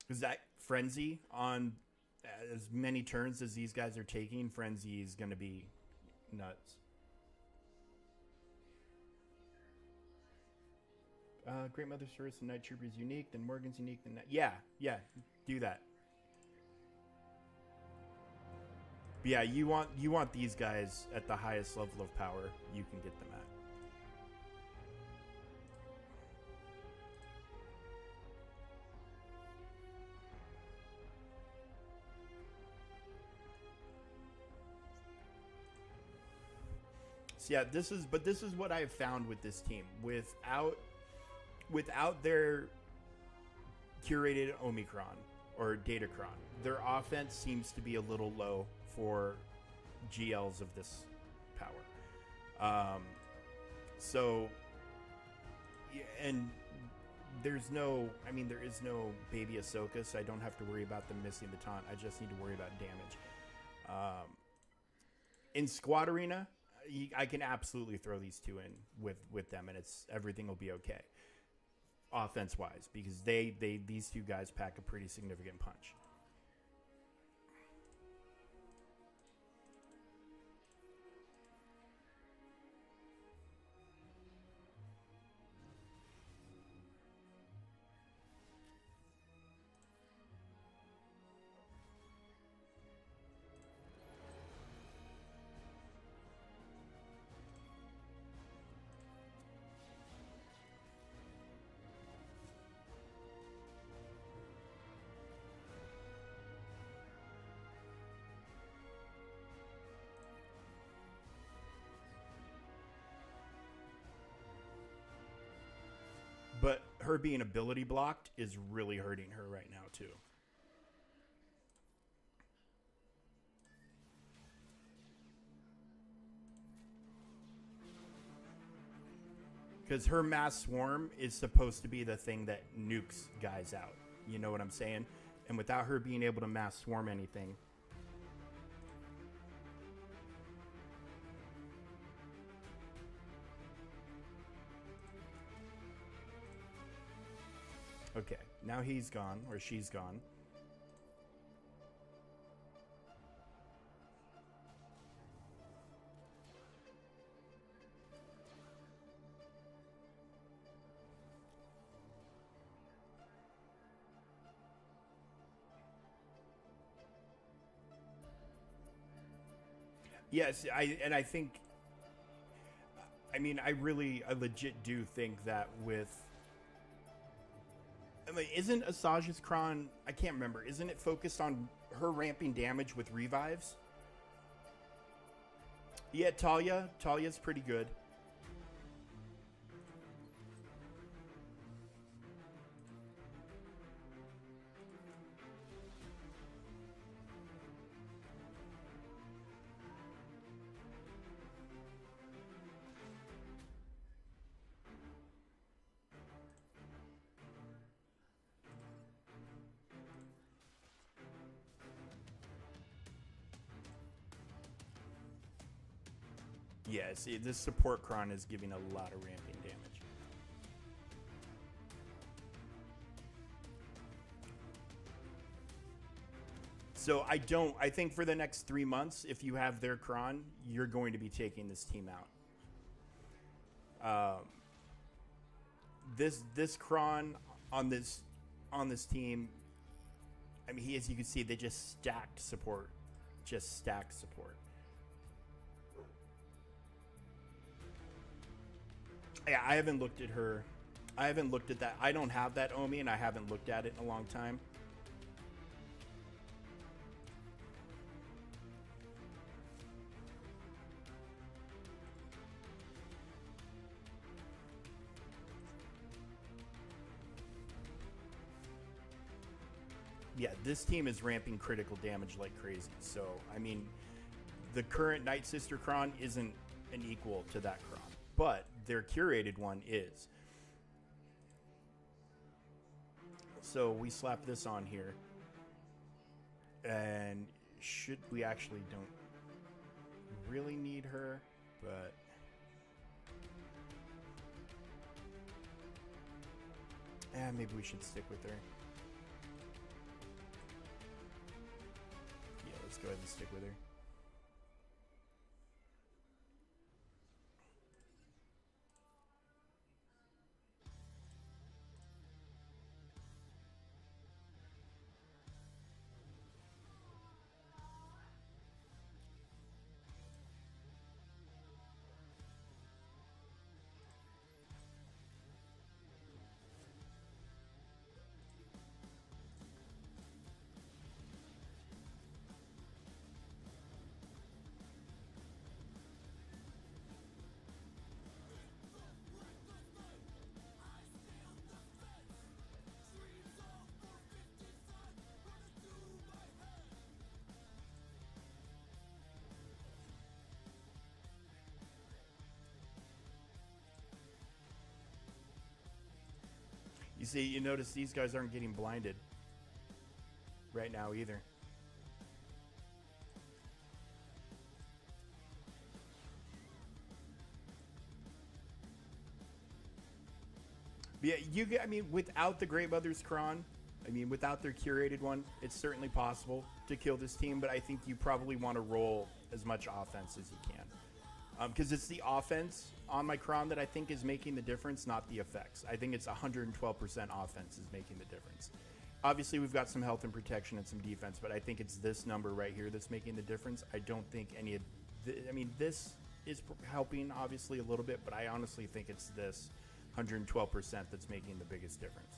A: Is that Frenzy on as many turns as these guys are taking? Frenzy is going to be nuts. Great Mother's first and Night Trooper is unique, then Morgan's unique, then yeah, do that. But yeah, you want these guys at the highest level of power you can get them at. So yeah, this is what I've found with this team. Without their curated Omicron or Datacron, their offense seems to be a little low for GLs of this power. So Yeah, and there's no, I mean, there is no baby Ahsoka, so I don't have to worry about them missing the taunt. I just need to worry about damage. In Squad Arena, I can absolutely throw these two in with them, and everything will be okay, offense wise, because these two guys pack a pretty significant punch. But her being ability blocked is really hurting her right now, too. Because her mass swarm is supposed to be the thing that nukes guys out. You know what I'm saying? And without her being able to mass swarm anything... Okay, now he's gone, or she's gone. Yes, I think, I mean, I legit do think that with, I mean, isn't Asajj's Kron, I can't remember, isn't it focused on her ramping damage with revives? Yeah, Talia's pretty good. Yeah, see, this support Kron is giving a lot of ramping damage. So I think for the next 3 months, if you have their Kron, you're going to be taking this team out. This Kron on this team, I mean, as you can see, they just stacked support. Just stacked support. Yeah, I haven't looked at her. I haven't looked at that. I don't have that Omi, and I haven't looked at it in a long time. Yeah, this team is ramping critical damage like crazy. So, I mean, the current Night Sister Kron isn't an equal to that Kron, but their curated one is. So we slap this on here, and we actually don't really need her, but maybe we should stick with her. Yeah, let's go ahead and stick with her. You see, you notice these guys aren't getting blinded right now either. Yeah, I mean, without the Great Mother's Cron, I mean, without their curated one, it's certainly possible to kill this team, but I think you probably want to roll as much offense as you can. Because it's the offense on my Cron that I think is making the difference, not the effects. I think it's 112% offense is making the difference. Obviously, we've got some health and protection and some defense, but I think it's this number right here that's making the difference. I don't think any of I mean, this is helping, obviously, a little bit, but I honestly think it's this 112% that's making the biggest difference.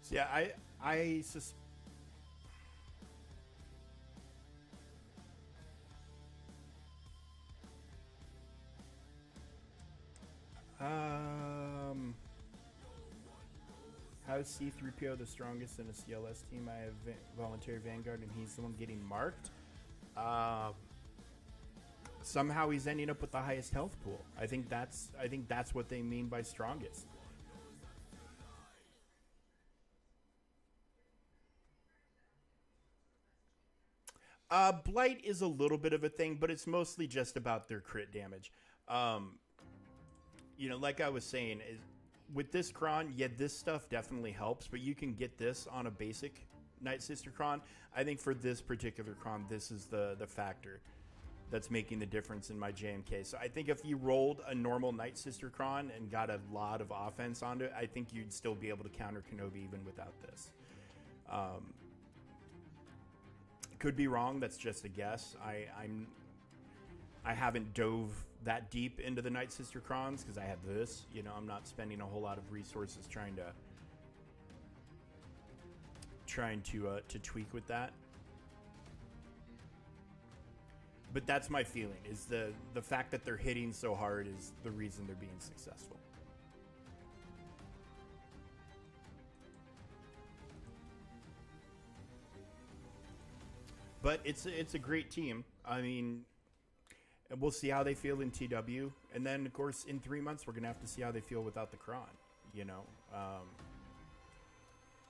A: So yeah, I how is C3PO the strongest in a CLS team? I have voluntary Vanguard, and he's the one getting marked. Somehow he's ending up with the highest health pool. I think that's what they mean by strongest. Blight is a little bit of a thing, but it's mostly just about their crit damage. You know, like I was saying, with this Cron, yeah, this stuff definitely helps, but you can get this on a basic Night Sister Cron. I think for this particular Cron, this is the factor that's making the difference in my JMK. So I think if you rolled a normal Night Sister Cron and got a lot of offense onto it, I think you'd still be able to counter Kenobi even without this. Could be wrong. That's just a guess. I haven't dove that deep into the Night Sister Crons because I have this. You know, I'm not spending a whole lot of resources trying to tweak with that. But that's my feeling, is the fact that they're hitting so hard is the reason they're being successful. But it's a great team. I mean, we'll see how they feel in TW. And then, of course, in 3 months, we're going to have to see how they feel without the Cron, you know.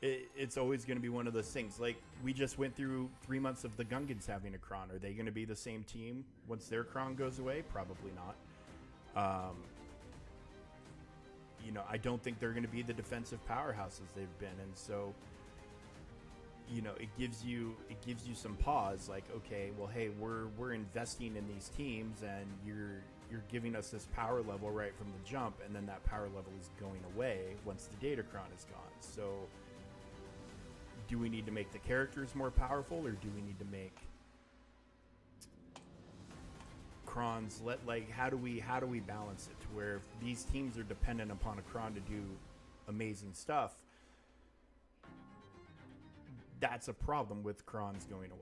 A: It's always going to be one of those things. Like, we just went through 3 months of the Gungans having a Cron. Are they going to be the same team once their Cron goes away? Probably not. You know, I don't think they're going to be the defensive powerhouses they've been. And so, you know, it gives you some pause. Like, okay, well, hey, we're investing in these teams, and you're giving us this power level right from the jump, and then that power level is going away once the Datacron is gone. So, do we need to make the characters more powerful, or do we need to make Crons? How do we balance it to where if these teams are dependent upon a Cron to do amazing stuff? That's a problem with Crons going away.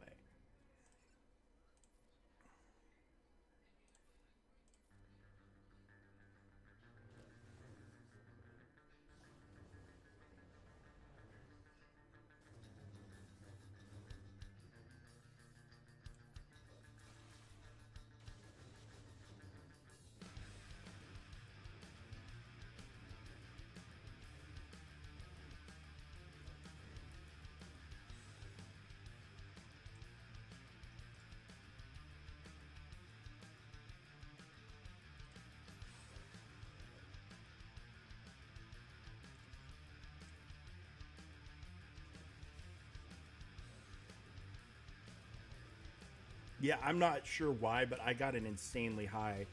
A: Yeah, I'm not sure why, but I got an insanely high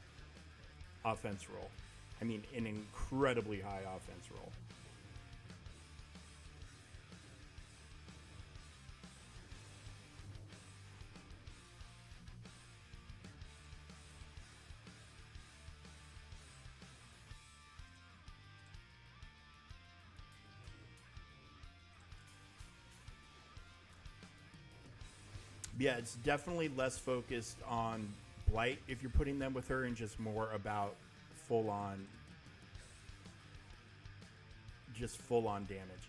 A: offense roll. I mean, an incredibly high offense roll. Yeah, it's definitely less focused on blight if you're putting them with her, and just more about full on, just full on damage.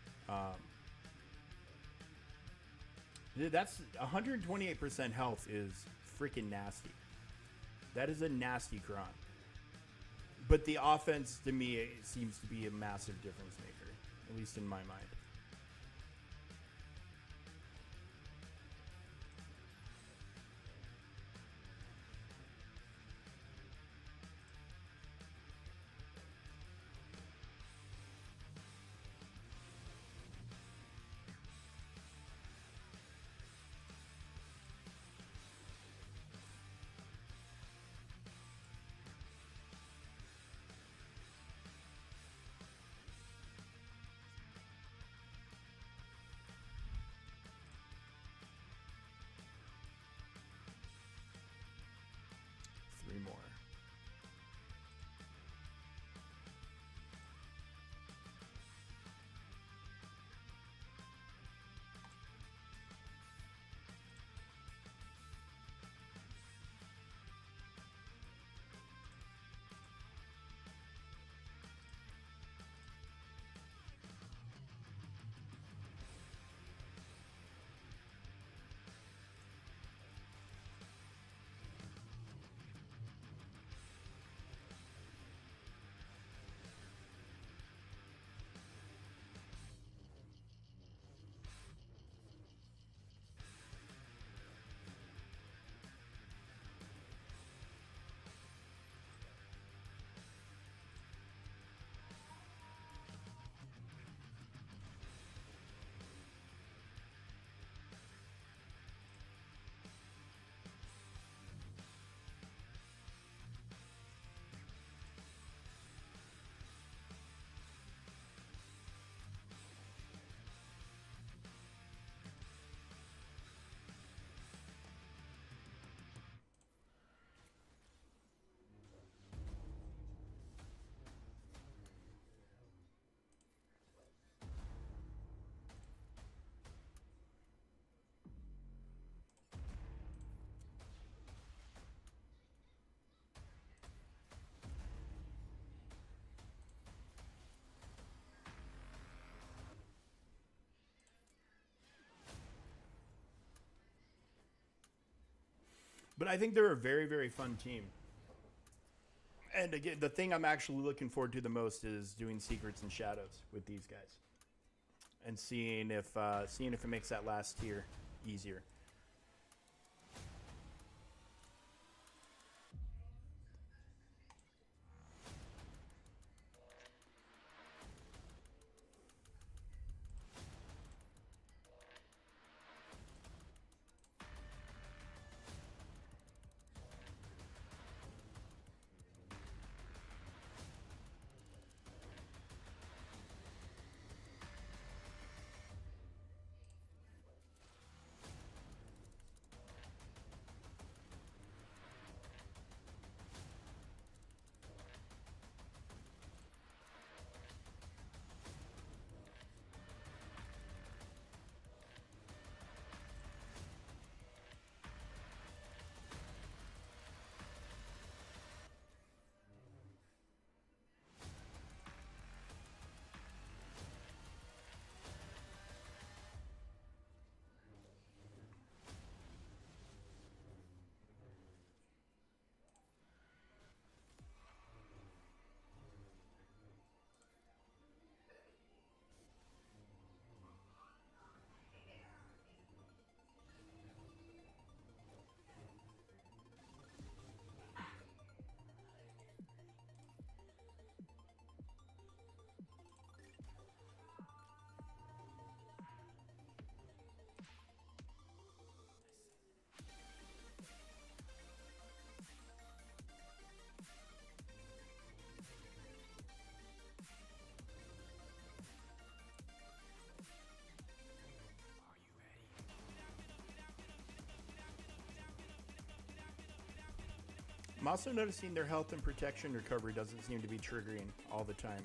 A: That's 128% health is freaking nasty. That is a nasty Kron. But the offense to me it seems to be a massive difference maker, at least in my mind. Three more. But I think they're a very, very fun team. And again, the thing I'm actually looking forward to the most is doing secrets and shadows with these guys, and seeing if it makes that last tier easier. I'm also noticing their health and protection recovery doesn't seem to be triggering all the time.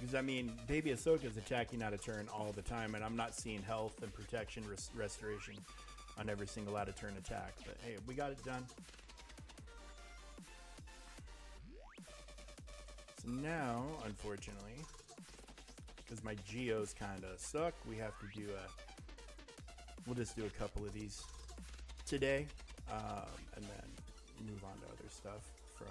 A: Because, I mean, Baby Ahsoka's attacking out of turn all the time, and I'm not seeing health and protection restoration on every single out of turn attack. But hey, we got it done. So now, unfortunately, because my geos kind of suck, we have to do we'll just do a couple of these today, and then move on to other stuff from...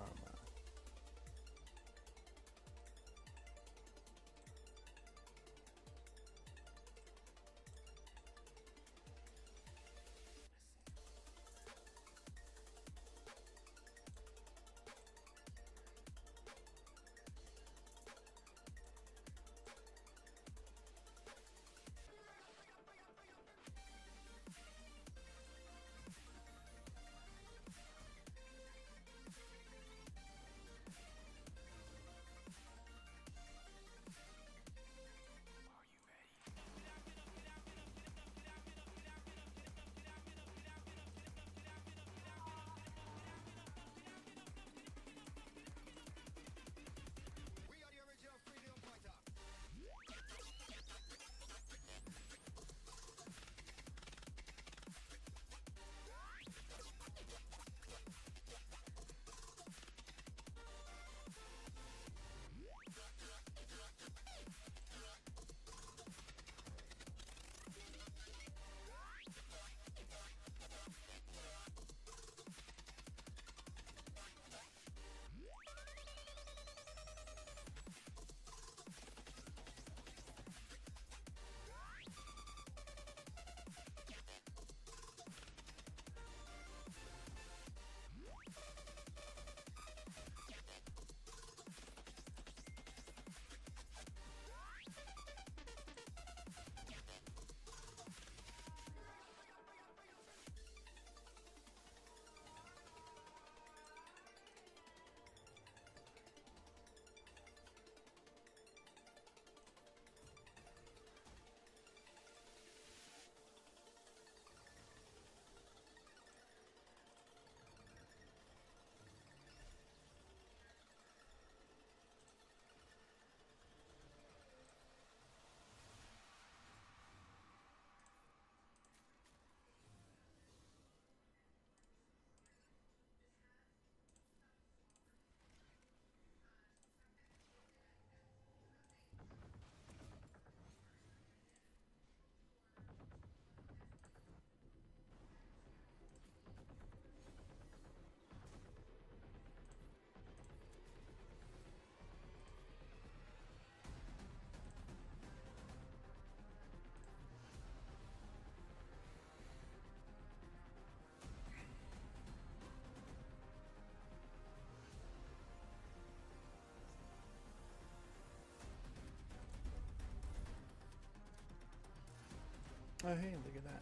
A: Oh, hey, look at that.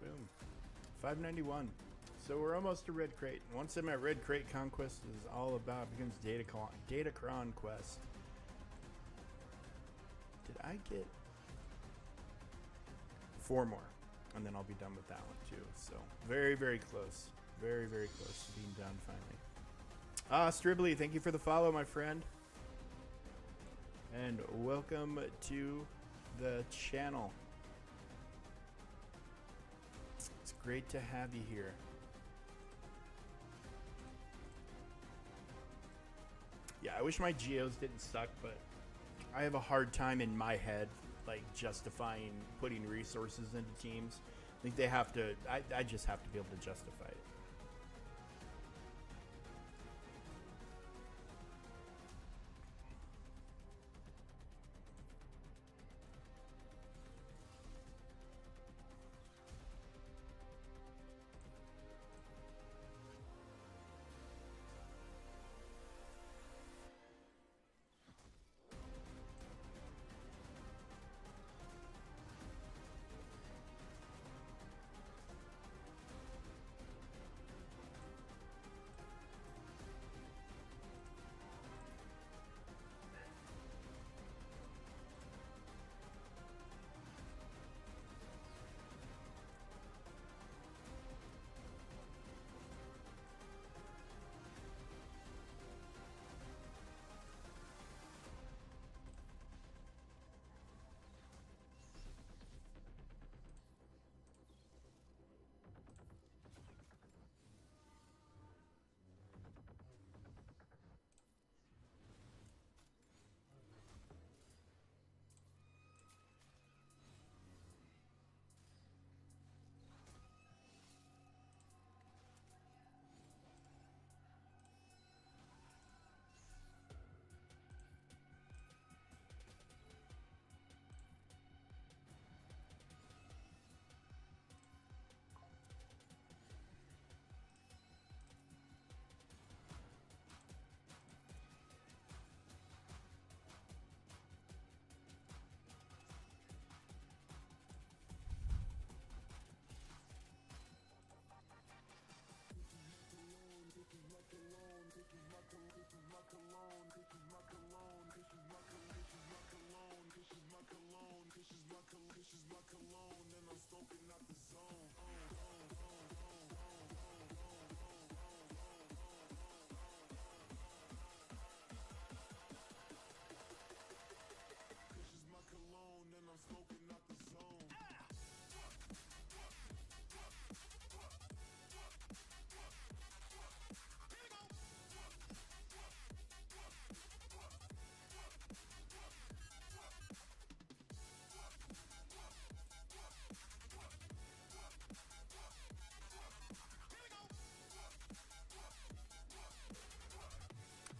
A: Boom. 591. So we're almost to Red Crate. Once I'm at Red Crate, Conquest is all about. Becomes Datacron Quest. Did I get 4 more? And then I'll be done with that one too. So very, very close. Very, very close to being done finally. Stribley, thank you for the follow, my friend. And welcome to the channel. It's great to have you here. Yeah, I wish my geos didn't suck, but I have a hard time in my head like justifying putting resources into teams. I think they have to, I just have to be able to justify it.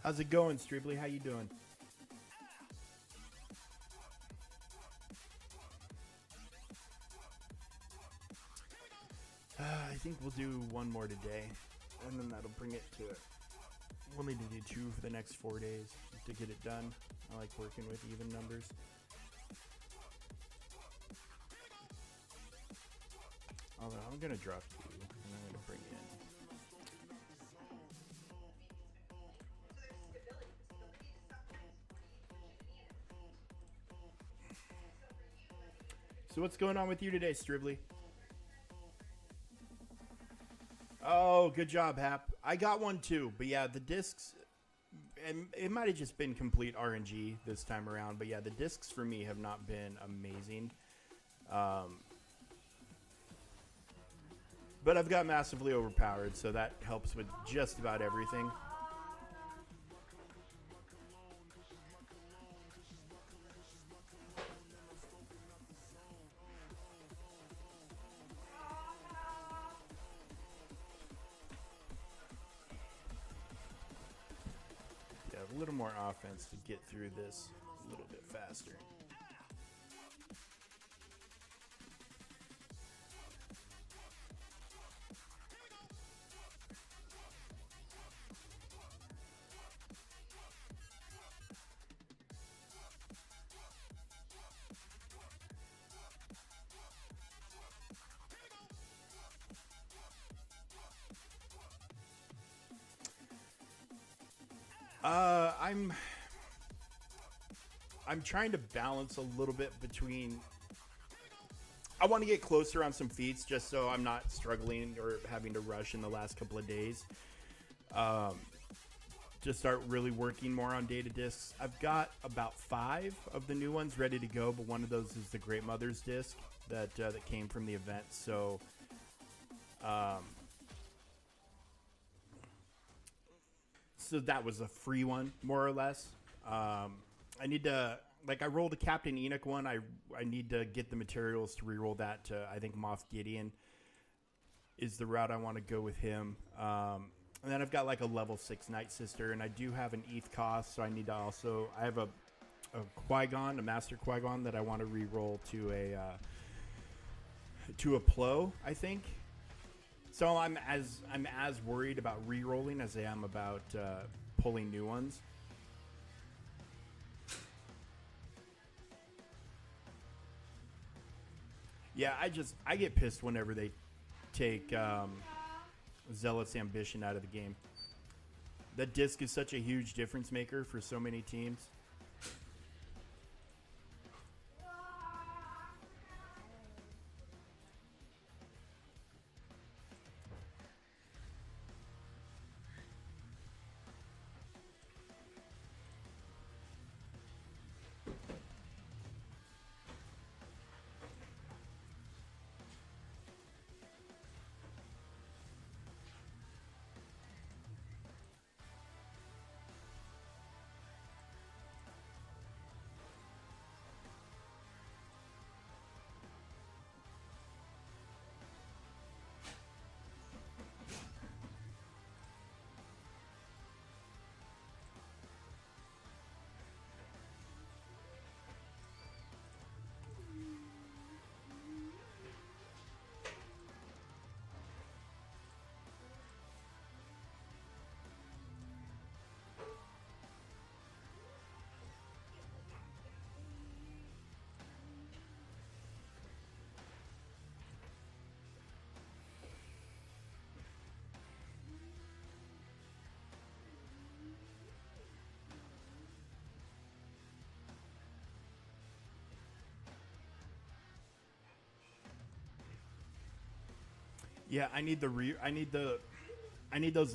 A: How's it going, Stribley? How you doing? I think we'll do one more today, and then that'll bring it to it. We'll need to do 2 for the next 4 days to get it done. I like working with even numbers. Although I'm gonna drop you, and I'm gonna bring you in. So what's going on with you today, Stribley? Oh, good job, Hap. I got one too, but yeah, the discs, and it might have just been complete RNG this time around, but yeah, the discs for me have not been amazing. But I've got massively overpowered, so that helps with just about everything. Yeah, a little more offense to get through this a little bit faster. I'm trying to balance a little bit between. I want to get closer on some feats just so I'm not struggling or having to rush in the last couple of days. To start really working more on data discs. I've got about 5 of the new ones ready to go, but one of those is the Great Mother's disc that came from the event. So, so that was a free one, more or less. I need to, like, I rolled a Captain Enoch one. I need to get the materials to reroll that to, I think, Moff Gideon is the route I want to go with him. And then I've got like a level 6 Night Sister, and I do have an ETH cost, so I need to also, I have a Qui-Gon, a Master Qui-Gon that I want to reroll to a Plo, I think. So I'm as worried about rerolling as I am about pulling new ones. Yeah, I get pissed whenever they take Zealot's Ambition out of the game. That disc is such a huge difference maker for so many teams. Yeah, I need those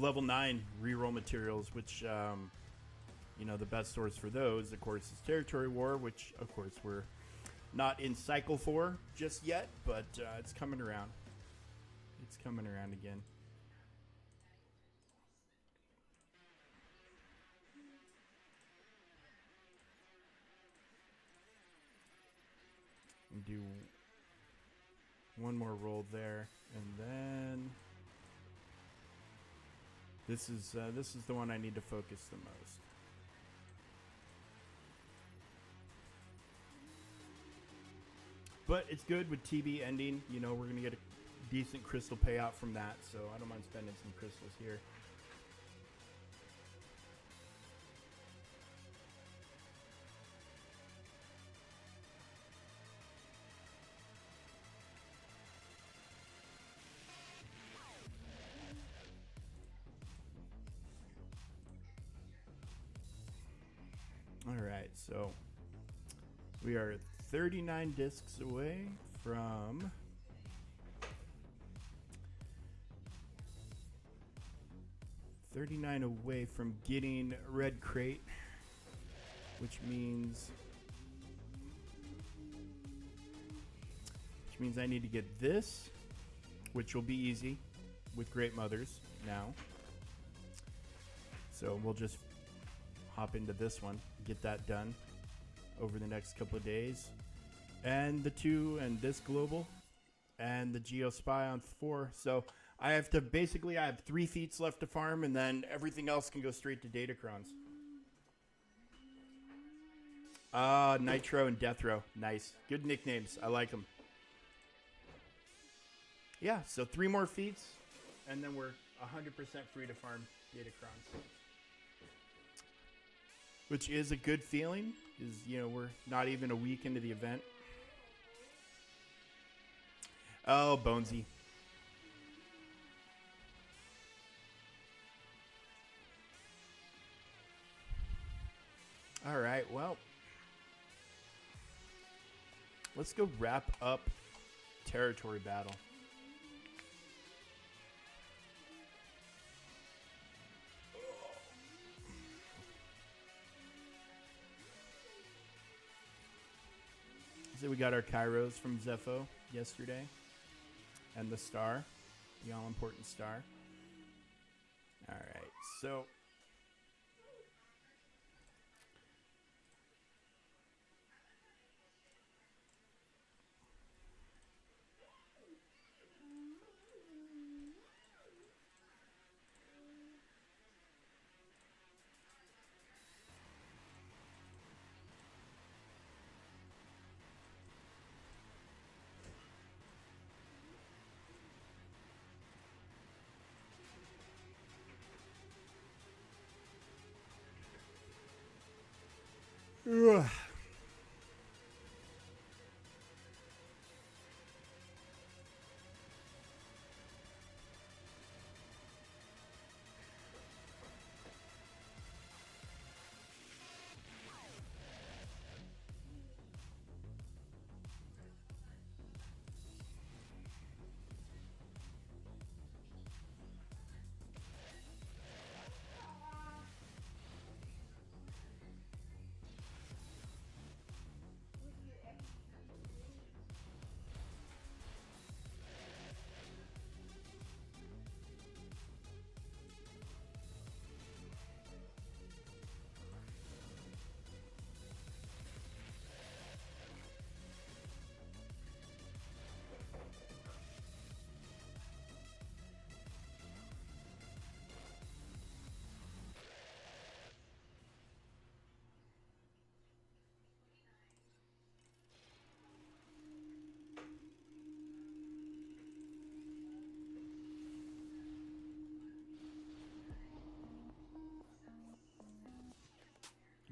A: level 9 reroll materials, which you know, the best source for those, of course, is Territory War, which of course we're not in cycle for just yet, but it's coming around. It's coming around again. And do one more roll there, and then This is the one I need to focus the most. But it's good with TB ending. You know, we're going to get a decent crystal payout from that, so I don't mind spending some crystals here. All right, so we are 39 discs away from getting red crate, which means I need to get this, which will be easy with Great Mothers now. So we'll just hop into this one, get that done over the next couple of days. And the 2 and this global and the Geospy on 4. So I have 3 feats left to farm, and then everything else can go straight to Datacrons. Nitro and Death Row. Nice. Good nicknames. I like them. Yeah, so 3 more feats, and then we're 100% free to farm Datacrons. Which is a good feeling, because, you know, we're not even a week into the event. Oh, Bonesy. All right, well, let's go wrap up Territory Battle. So we got our Kairos from Zepho yesterday, and the star, the all-important star. All right, so ugh.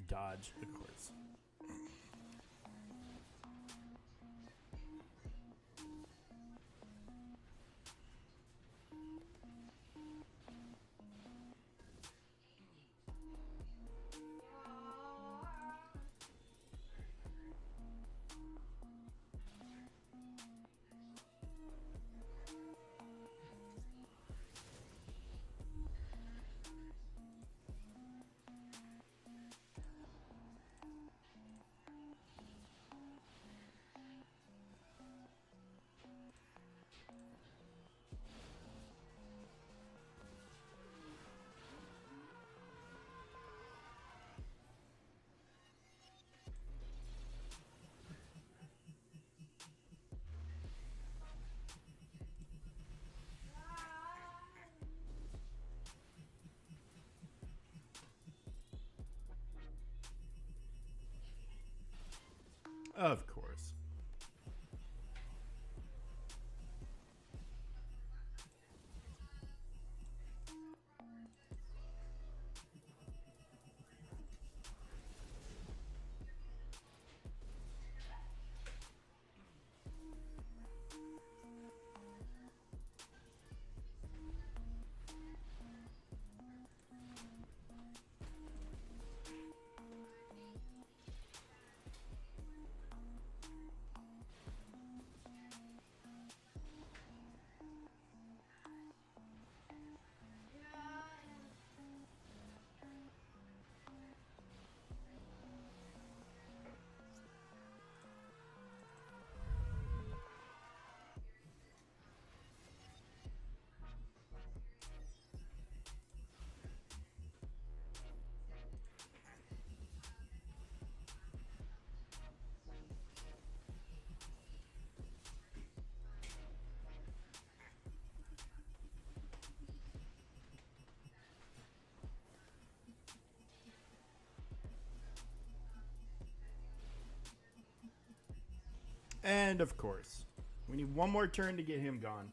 A: Dodge, of course. Of course. And of course, we need one more turn to get him gone.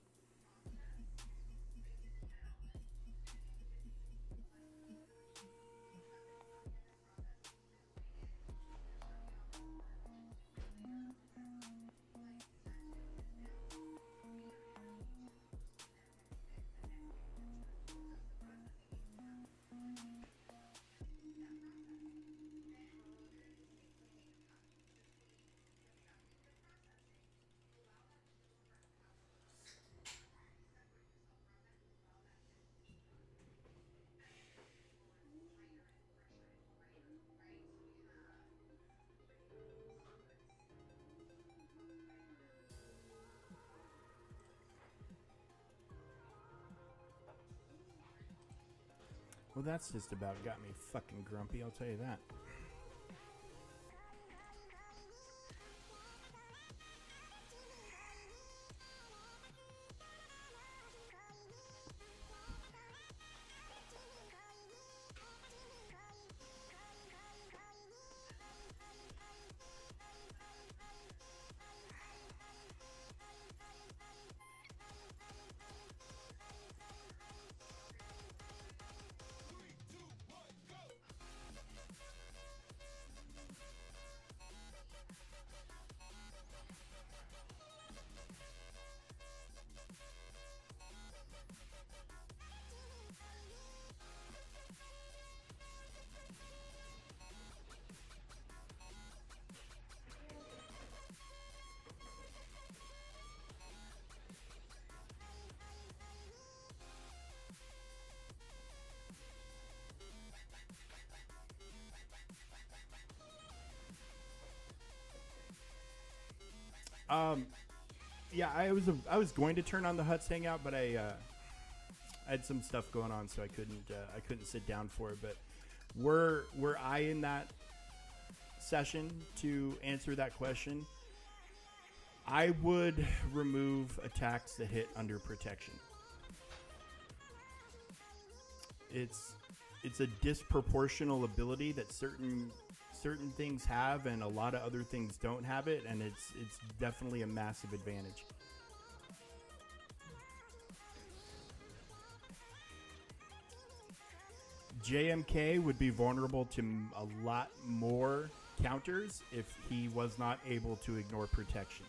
A: Well, that's just about got me fucking grumpy, I'll tell you that. Yeah, I was going to turn on the Huts Hangout, but I had some stuff going on, so I couldn't sit down for it. But were I in that session to answer that question, I would remove attacks that hit under protection. It's a disproportional ability that certain things have and a lot of other things don't have it, and it's definitely a massive advantage. JMK would be vulnerable to a lot more counters if he was not able to ignore protection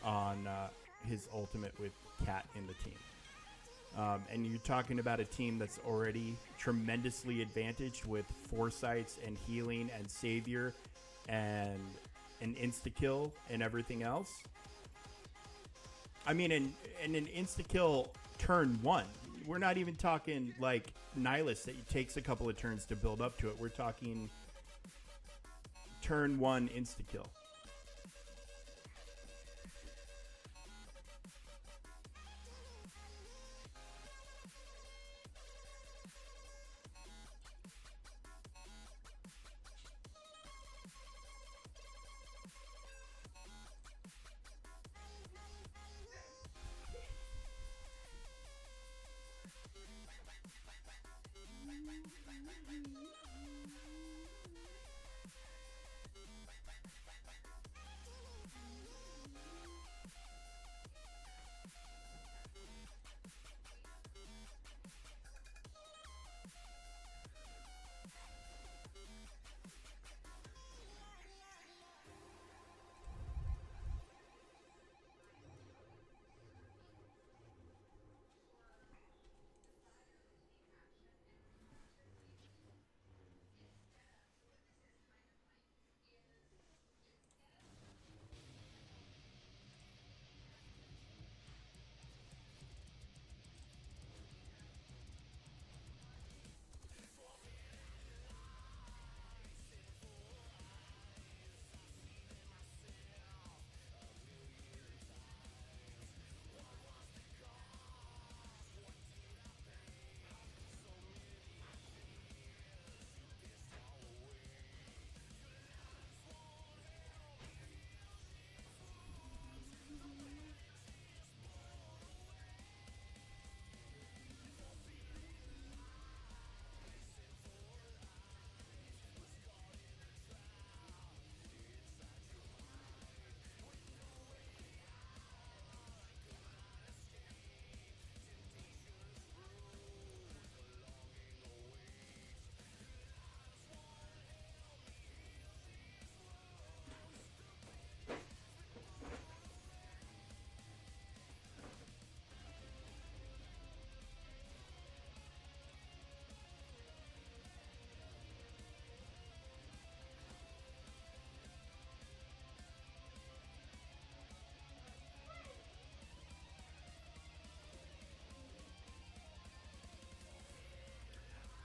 A: on his ultimate with Cat in the team. And you're talking about a team that's already tremendously advantaged with foresights and healing and savior and an insta-kill and everything else. I mean, and an insta-kill turn one. We're not even talking like Nihilus that takes a couple of turns to build up to it. We're talking turn one insta-kill.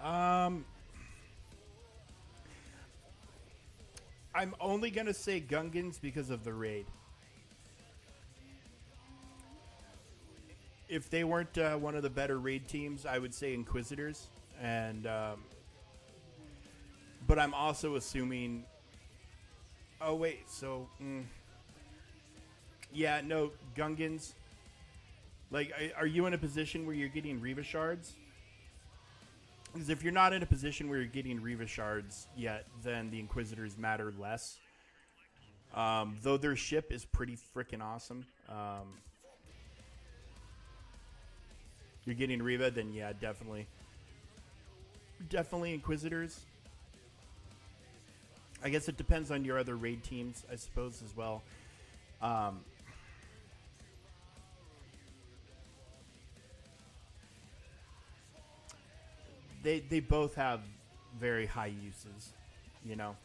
A: Um, I'm only gonna say Gungans because of the raid. If they weren't one of the better raid teams, I would say Inquisitors. And but I'm also assuming. Oh wait, so yeah, no Gungans. Like, are you in a position where you're getting Reva shards? Because if you're not in a position where you're getting Reva shards yet, then the Inquisitors matter less. Though their ship is pretty freaking awesome. You're getting Reva, then yeah, definitely Inquisitors. I guess it depends on your other raid teams, I suppose, as well. They both have very high uses, you know.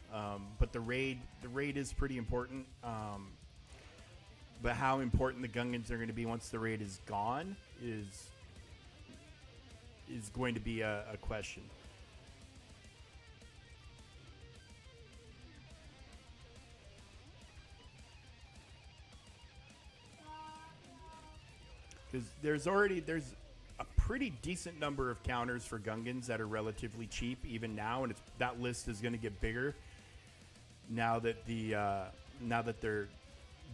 A: But the raid is pretty important. But how important the Gungans are going to be once the raid is gone is going to be a question. Because there's a pretty decent number of counters for Gungans that are relatively cheap even now, and that list is going to get bigger now that their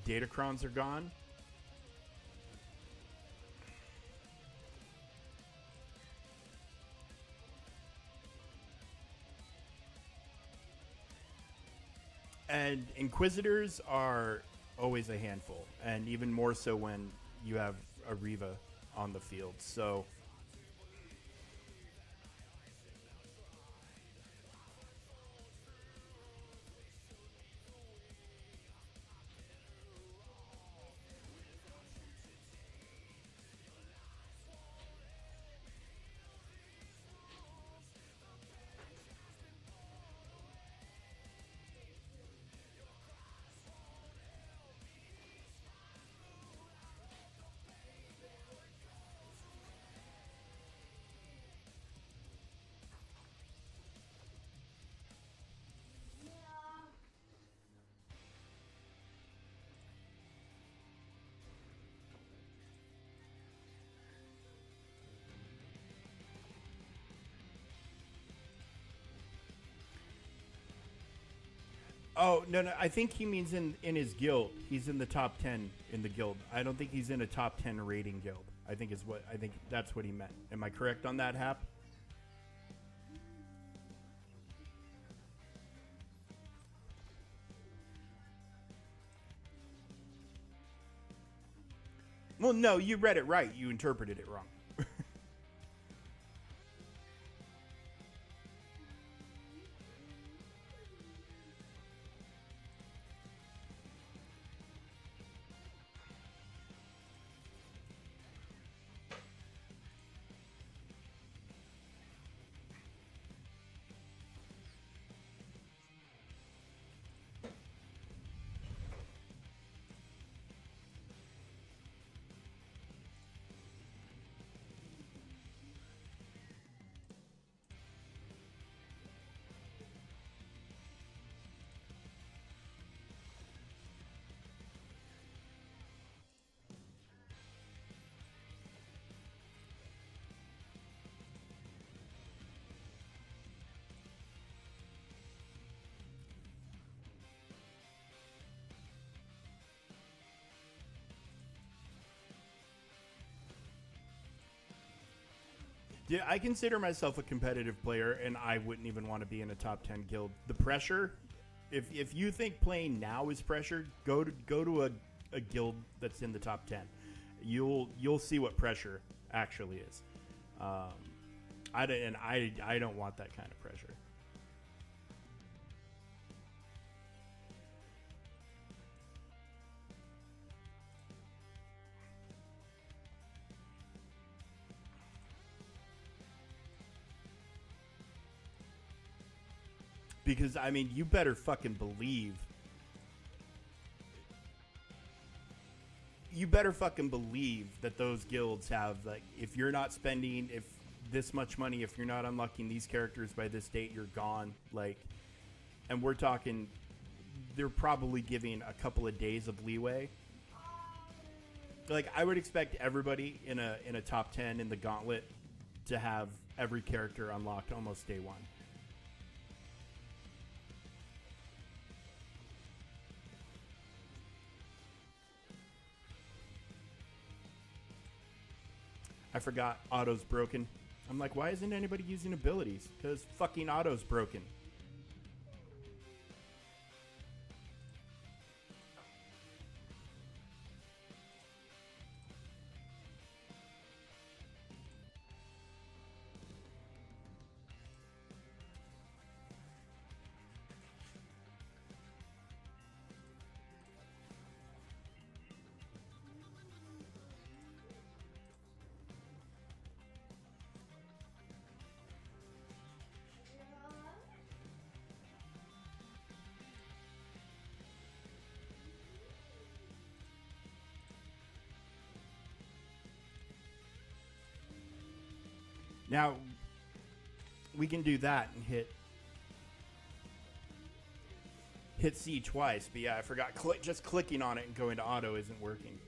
A: Datacrons are gone. And Inquisitors are always a handful, and even more so when you have a Reva on the field. So oh no, I think he means in his guild. He's in the top 10 in the guild. I don't think he's in a top 10 rating guild. I think that's what he meant. Am I correct on that, Hap? Well, no, you read it right. You interpreted it wrong. Yeah, I consider myself a competitive player, and I wouldn't even want to be in a top 10 guild. The pressure, if you think playing now is pressure, go to a guild that's in the top 10. You'll see what pressure actually is. I don't want that kind of pressure. Because, I mean, you better fucking believe. You better fucking believe that those guilds have, like, if you're not spending, if this much money. If you're not unlocking these characters by this date, you're gone. Like, and we're talking, they're probably giving a couple of days of leeway. Like, I would expect everybody in a top 10 in the gauntlet to have every character unlocked almost day one. I forgot auto's broken. I'm like, why isn't anybody using abilities? Because fucking auto's broken. Now, we can do that and hit C twice, but yeah, I forgot. Just clicking on it and going to auto isn't working.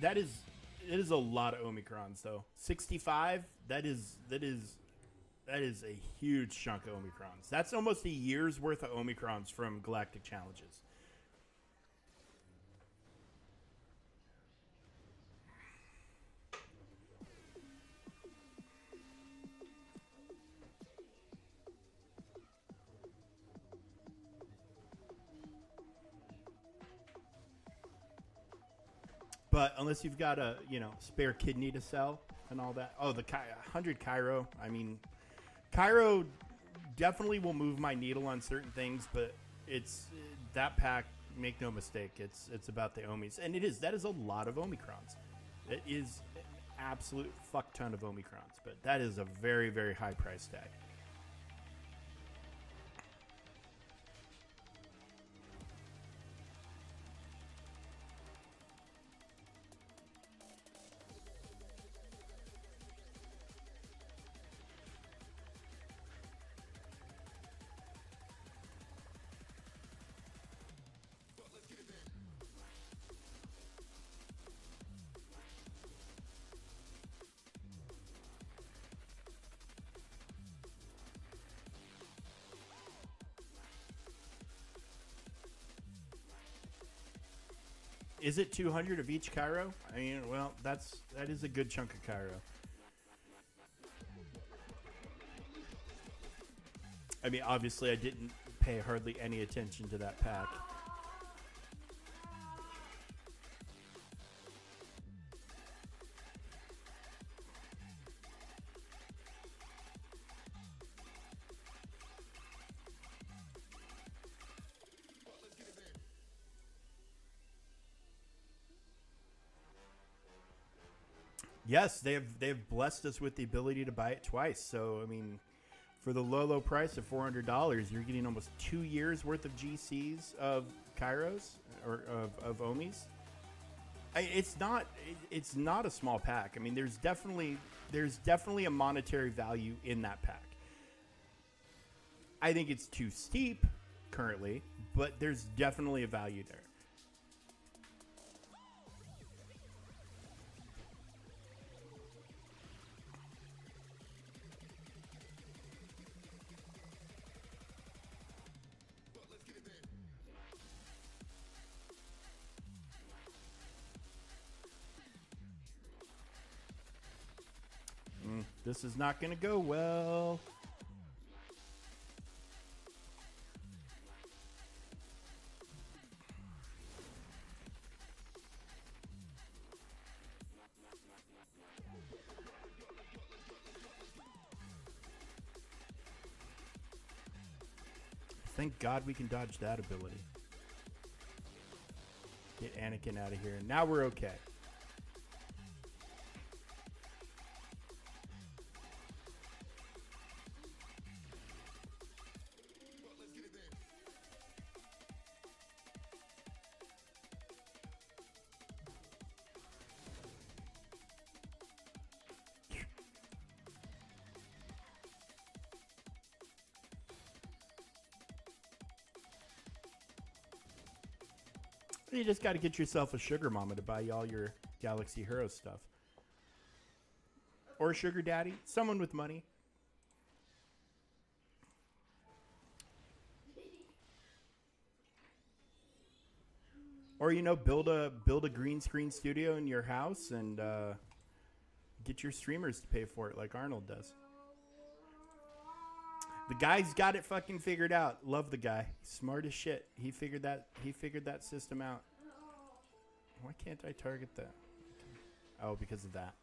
A: It is a lot of Omicrons though. 65. That is a huge chunk of Omicrons. That's almost a year's worth of Omicrons from Galactic Challenges. But unless you've got a, spare kidney to sell and all that. Oh, the 100 Cairo. I mean, Cairo definitely will move my needle on certain things, but it's that pack, make no mistake, it's about the Omis. And that is a lot of Omicrons. It is an absolute fuck ton of Omicrons, but that is a very, very high price tag. Is it 200 of each Cairo? I mean, well, that is a good chunk of Cairo. I mean, obviously, I didn't pay hardly any attention to that pack. Yes, they've blessed us with the ability to buy it twice. So, I mean, for the low price of $400, you're getting almost 2 years worth of GCs of Kairos or of Omis. It's not a small pack. I mean, there's definitely a monetary value in that pack. I think it's too steep currently, but there's definitely a value there. This is not going to go well. Thank God we can dodge that ability. Get Anakin out of here. Now we're okay. You just got to get yourself a sugar mama to buy you all your Galaxy Hero stuff. Or a sugar daddy. Someone with money. Or, you know, build a green screen studio in your house and get your streamers to pay for it like Arnold does. The guy's got it fucking figured out. Love the guy. Smart as shit. He figured that system out. Why can't I target that? Oh, because of that.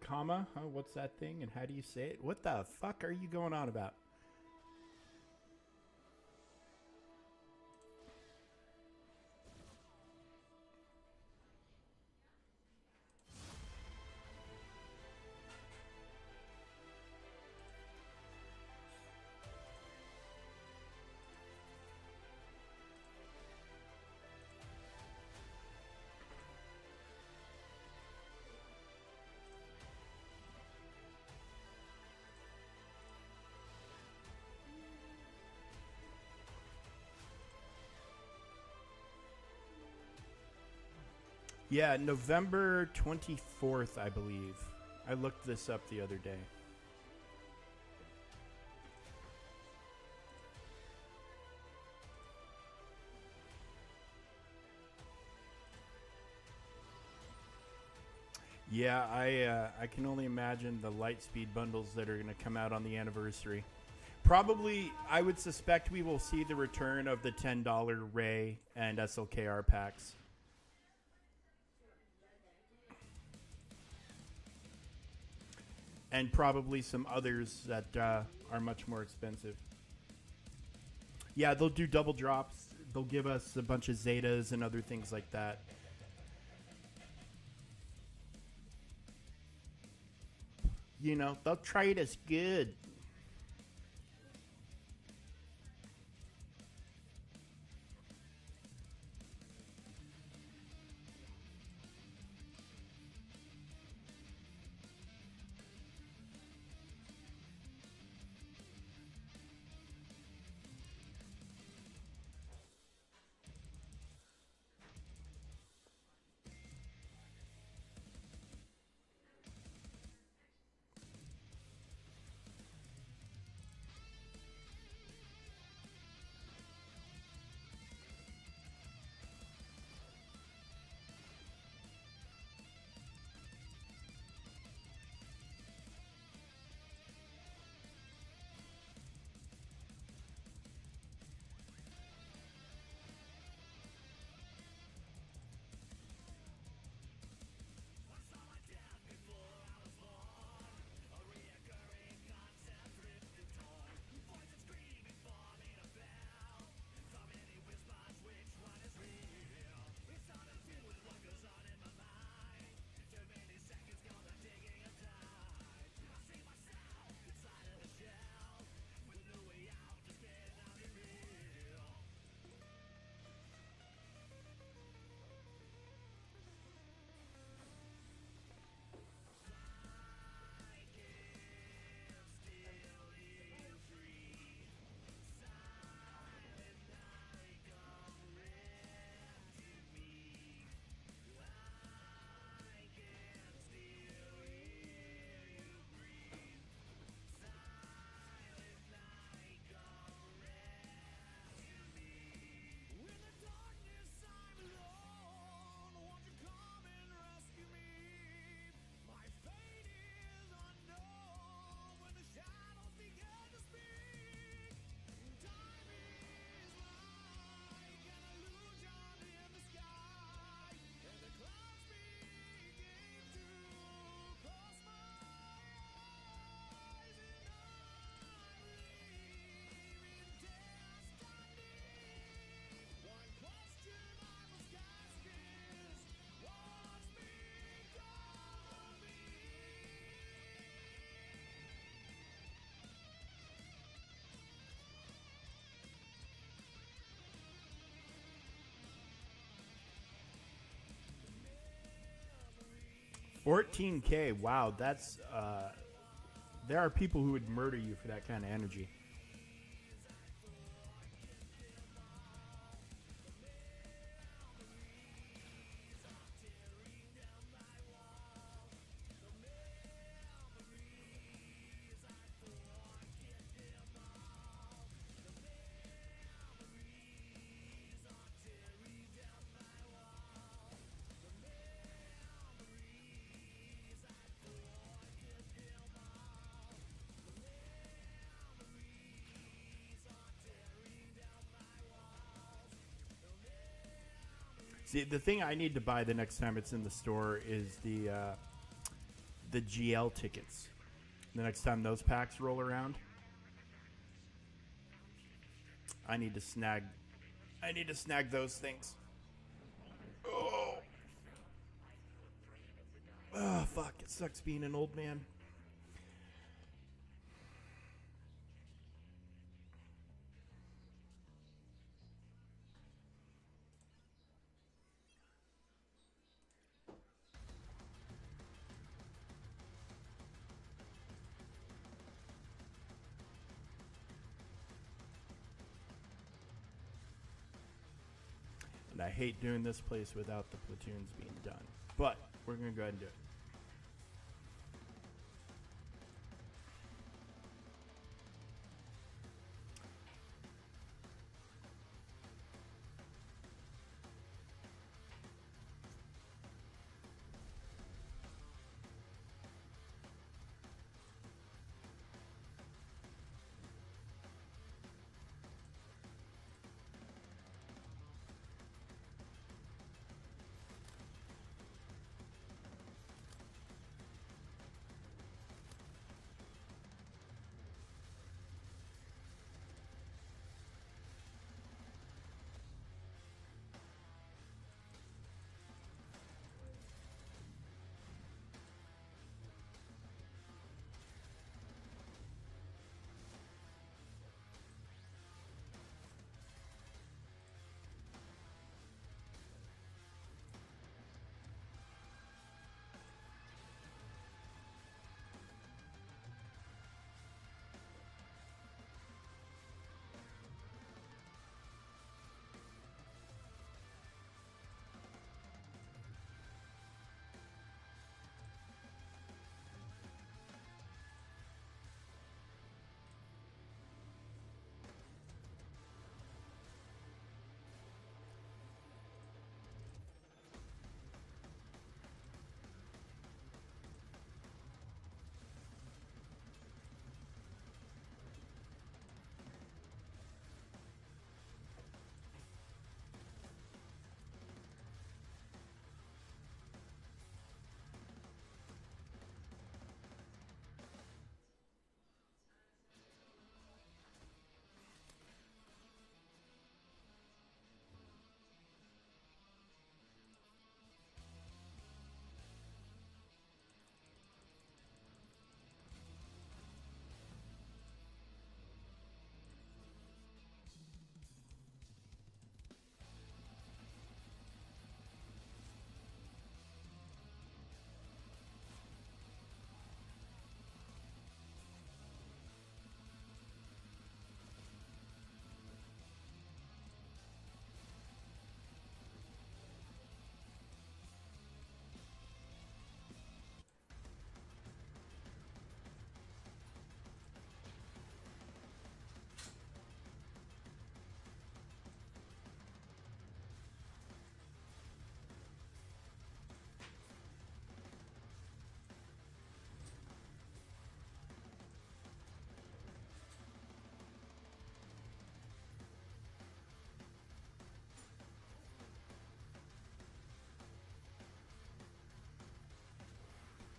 A: Comma? Huh? What's that thing and how do you say it? What the fuck are you going on about? Yeah, November 24th, I believe. I looked this up the other day. Yeah, I can only imagine the Lightspeed bundles that are going to come out on the anniversary. Probably, I would suspect we will see the return of the $10 Ray and SLKR packs. And probably some others that are much more expensive. Yeah, they'll do double drops. They'll give us a bunch of Zetas and other things like that. You know, they'll trade us good. 14K. Wow, that's there are people who would murder you for that kind of energy. See, the thing I need to buy the next time it's in the store is the GL tickets. The next time those packs roll around, I need to snag those things. Oh, fuck! It sucks being an old man. And I hate doing this place without the platoons being done. But we're going to go ahead and do it.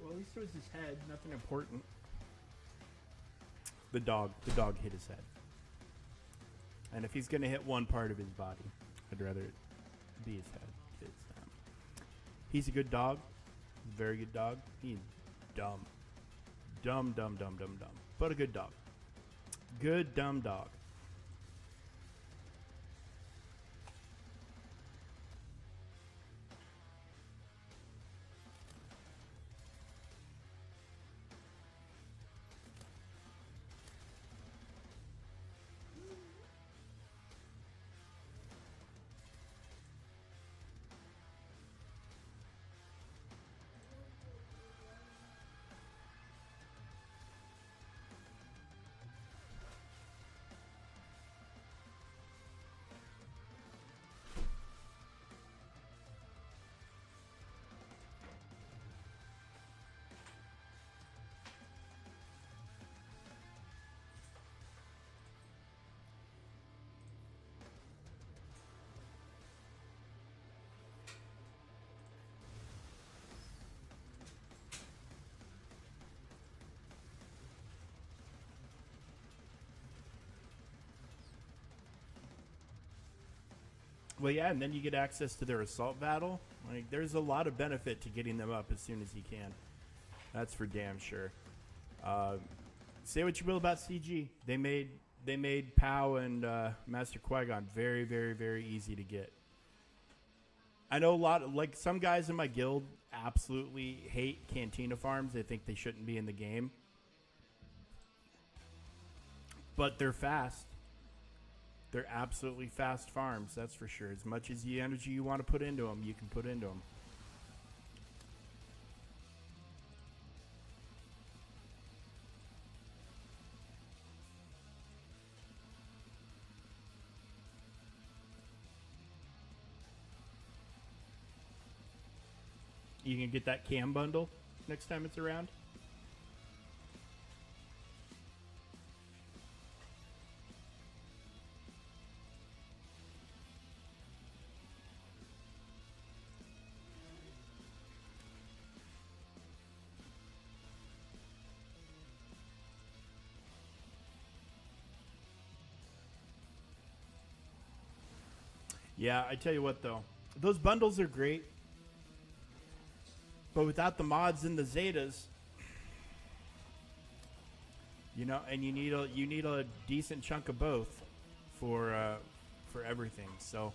A: Well, at least it was his head. Nothing important. The dog hit his head. And if he's going to hit one part of his body, I'd rather it be his head. He's a good dog. Very good dog. He's dumb. Dumb. But a good dog. Good, dumb dog. Well, yeah, and then you get access to their assault battle. Like, there's a lot of benefit to getting them up as soon as you can. That's for damn sure. Say what you will about CG. They made Pow and Master Qui-Gon very, very, very easy to get. I know a lot, like some guys in my guild absolutely hate Cantina farms. They think they shouldn't be in the game. But they're fast. They're absolutely fast farms, that's for sure. As much as the energy you want to put into them, you can put into them. You can get that cam bundle next time it's around. Yeah, I tell you what though, those bundles are great, but without the mods and the Zetas, you know, and you need a decent chunk of both for everything. So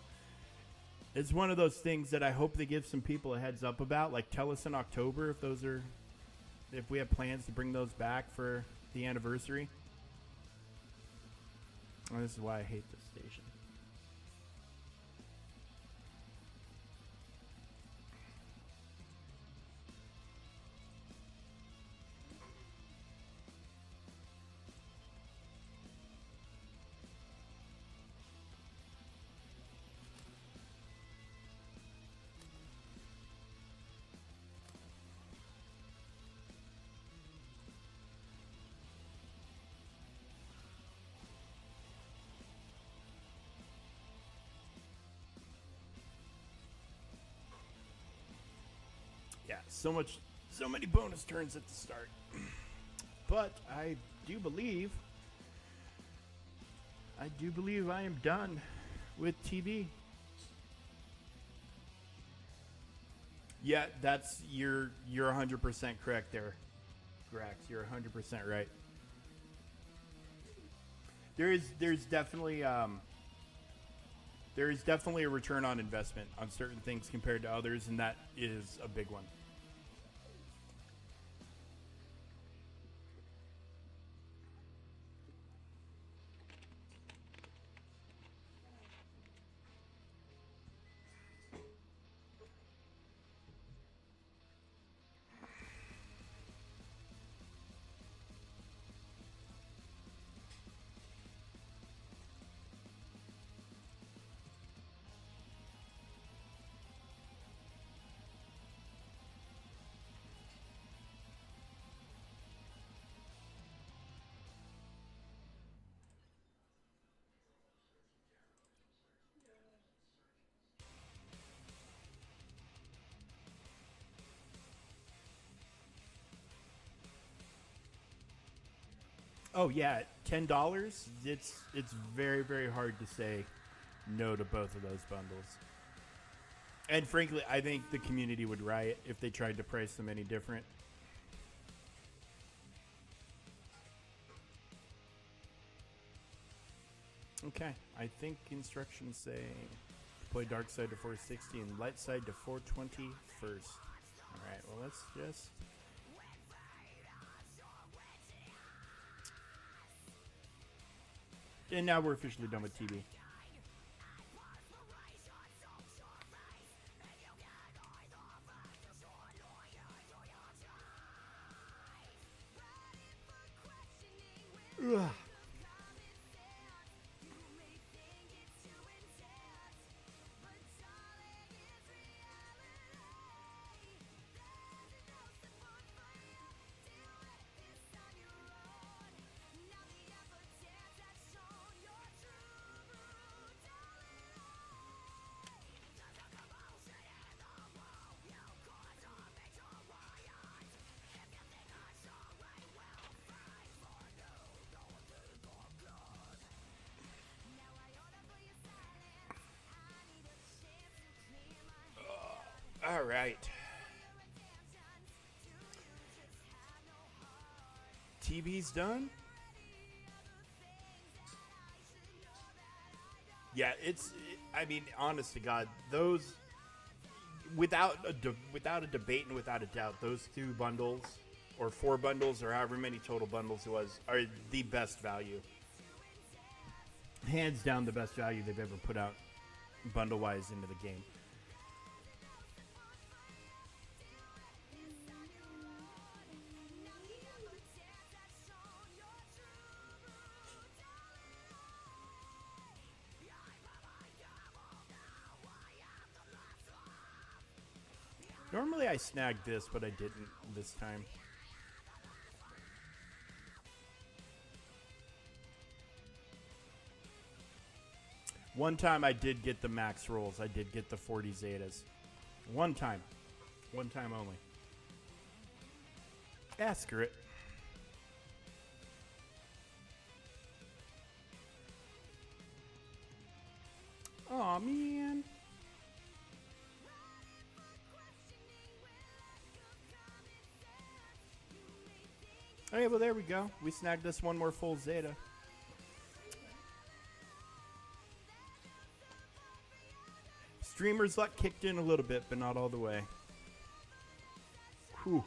A: it's one of those things that I hope they give some people a heads up about. Like, tell us in October if we have plans to bring those back for the anniversary. And this is why I hate this station. Yeah, so many bonus turns at the start. But I do believe I am done with TB. Yeah, you're 100% correct there, Grax. You're 100% right. There's definitely a return on investment on certain things compared to others, and that is a big one. Oh yeah, $10. It's very, very hard to say no to both of those bundles. And frankly, I think the community would riot if they tried to price them any different. Okay, I think instructions say play dark side to 460 and light side to 420 first. All right, well, let's just... And now we're officially done with TB. Ugh. right. TB's done. Yeah, I mean, honest to God, those without a debate and without a doubt, those 2 bundles or 4 bundles or however many total bundles it was are the best value. Hands down, the best value they've ever put out bundle wise into the game. Normally I snag this, but I didn't this time. One time I did get the max rolls. I did get the 40 Zetas. One time. One time only. Yeah, screw it. Aw, man. Okay, well, there we go. We snagged this one more full Zeta. Streamer's luck kicked in a little bit, but not all the way. Whew.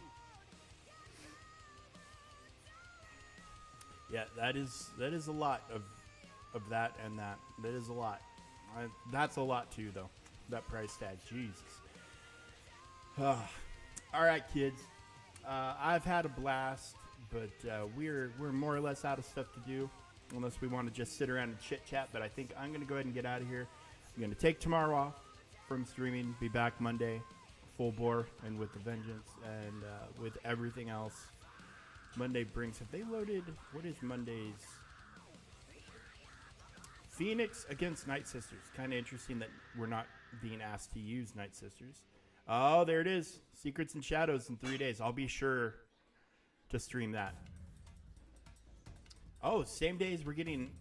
A: Yeah, that is a lot of that and that. That is a lot. That's a lot too, though. That price tag, Jesus. All right, kids. I've had a blast, but we're more or less out of stuff to do, unless we want to just sit around and chit chat. But I think I'm gonna go ahead and get out of here. I'm gonna take tomorrow off from streaming. Be back Monday, full bore and with the vengeance, and with everything else Monday brings. Have they loaded? What is Monday's? Phoenix against Night Sisters. Kind of interesting that we're not being asked to use Night Sisters. Oh, there it is. Secrets and Shadows in 3 days. I'll be sure to stream that. Oh, same day as we're getting...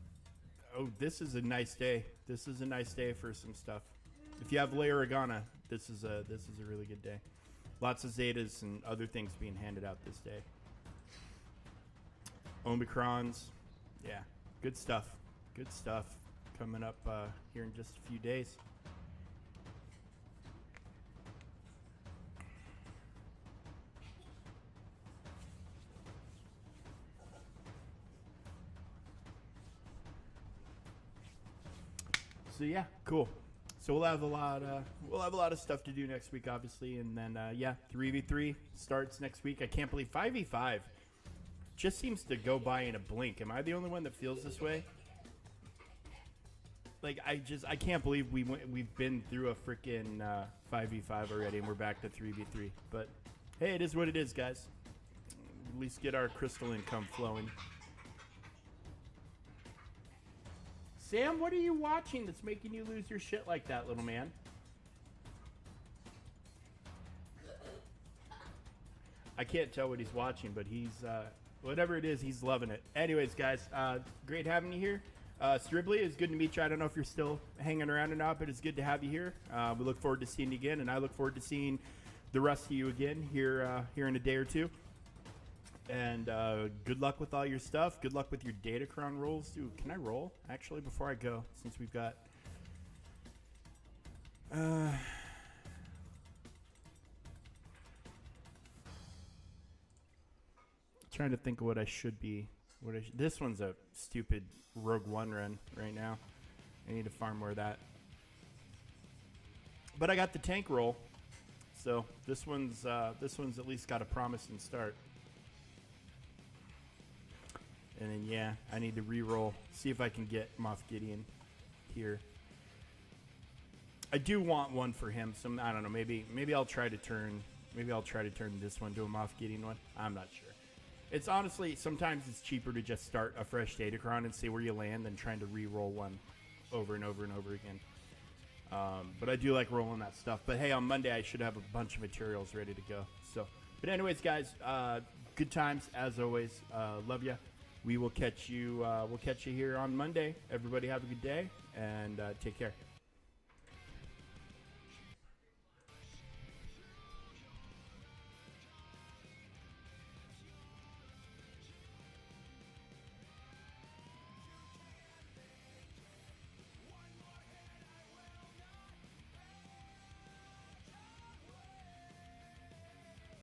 A: Oh, this is a nice day. This is a nice day for some stuff. If you have Leia Organa, this is a really good day. Lots of Zetas and other things being handed out this day. Omicrons. Yeah, good stuff. Good stuff coming up here in just a few days. So yeah, cool. So we'll have a lot of stuff to do next week, obviously, and then yeah, 3v3 starts next week. I can't believe 5v5 just seems to go by in a blink. Am I the only one that feels this way? Like I can't believe we've been through a freaking 5v5 already, and we're back to 3v3. But hey, it is what it is, guys. At least get our crystal income flowing. Sam, what are you watching that's making you lose your shit like that, little man? I can't tell what he's watching, but he's, whatever it is, he's loving it. Anyways, guys, great having you here. Stribley, it's good to meet you. I don't know if you're still hanging around or not, but it's good to have you here. We look forward to seeing you again, and I look forward to seeing the rest of you again here in a day or two. And good luck with all your stuff. Good luck with your Datacron rolls. Dude, can I roll, actually, before I go? Since we've got... trying to think of what I should be. This one's a stupid Rogue One run right now. I need to farm more of that. But I got the tank roll. So this one's at least got a promising start. And then, yeah, I need to re-roll, see if I can get Moff Gideon here. I do want one for him, so I don't know. Maybe I'll try to turn this one to a Moff Gideon one. I'm not sure. It's honestly, sometimes it's cheaper to just start a fresh Datacron and see where you land than trying to re-roll one over and over and over again. But I do like rolling that stuff. But hey, on Monday I should have a bunch of materials ready to go. So, but anyways, guys, good times as always. Love ya. We will catch you. We'll catch you here on Monday. Everybody have a good day and take care.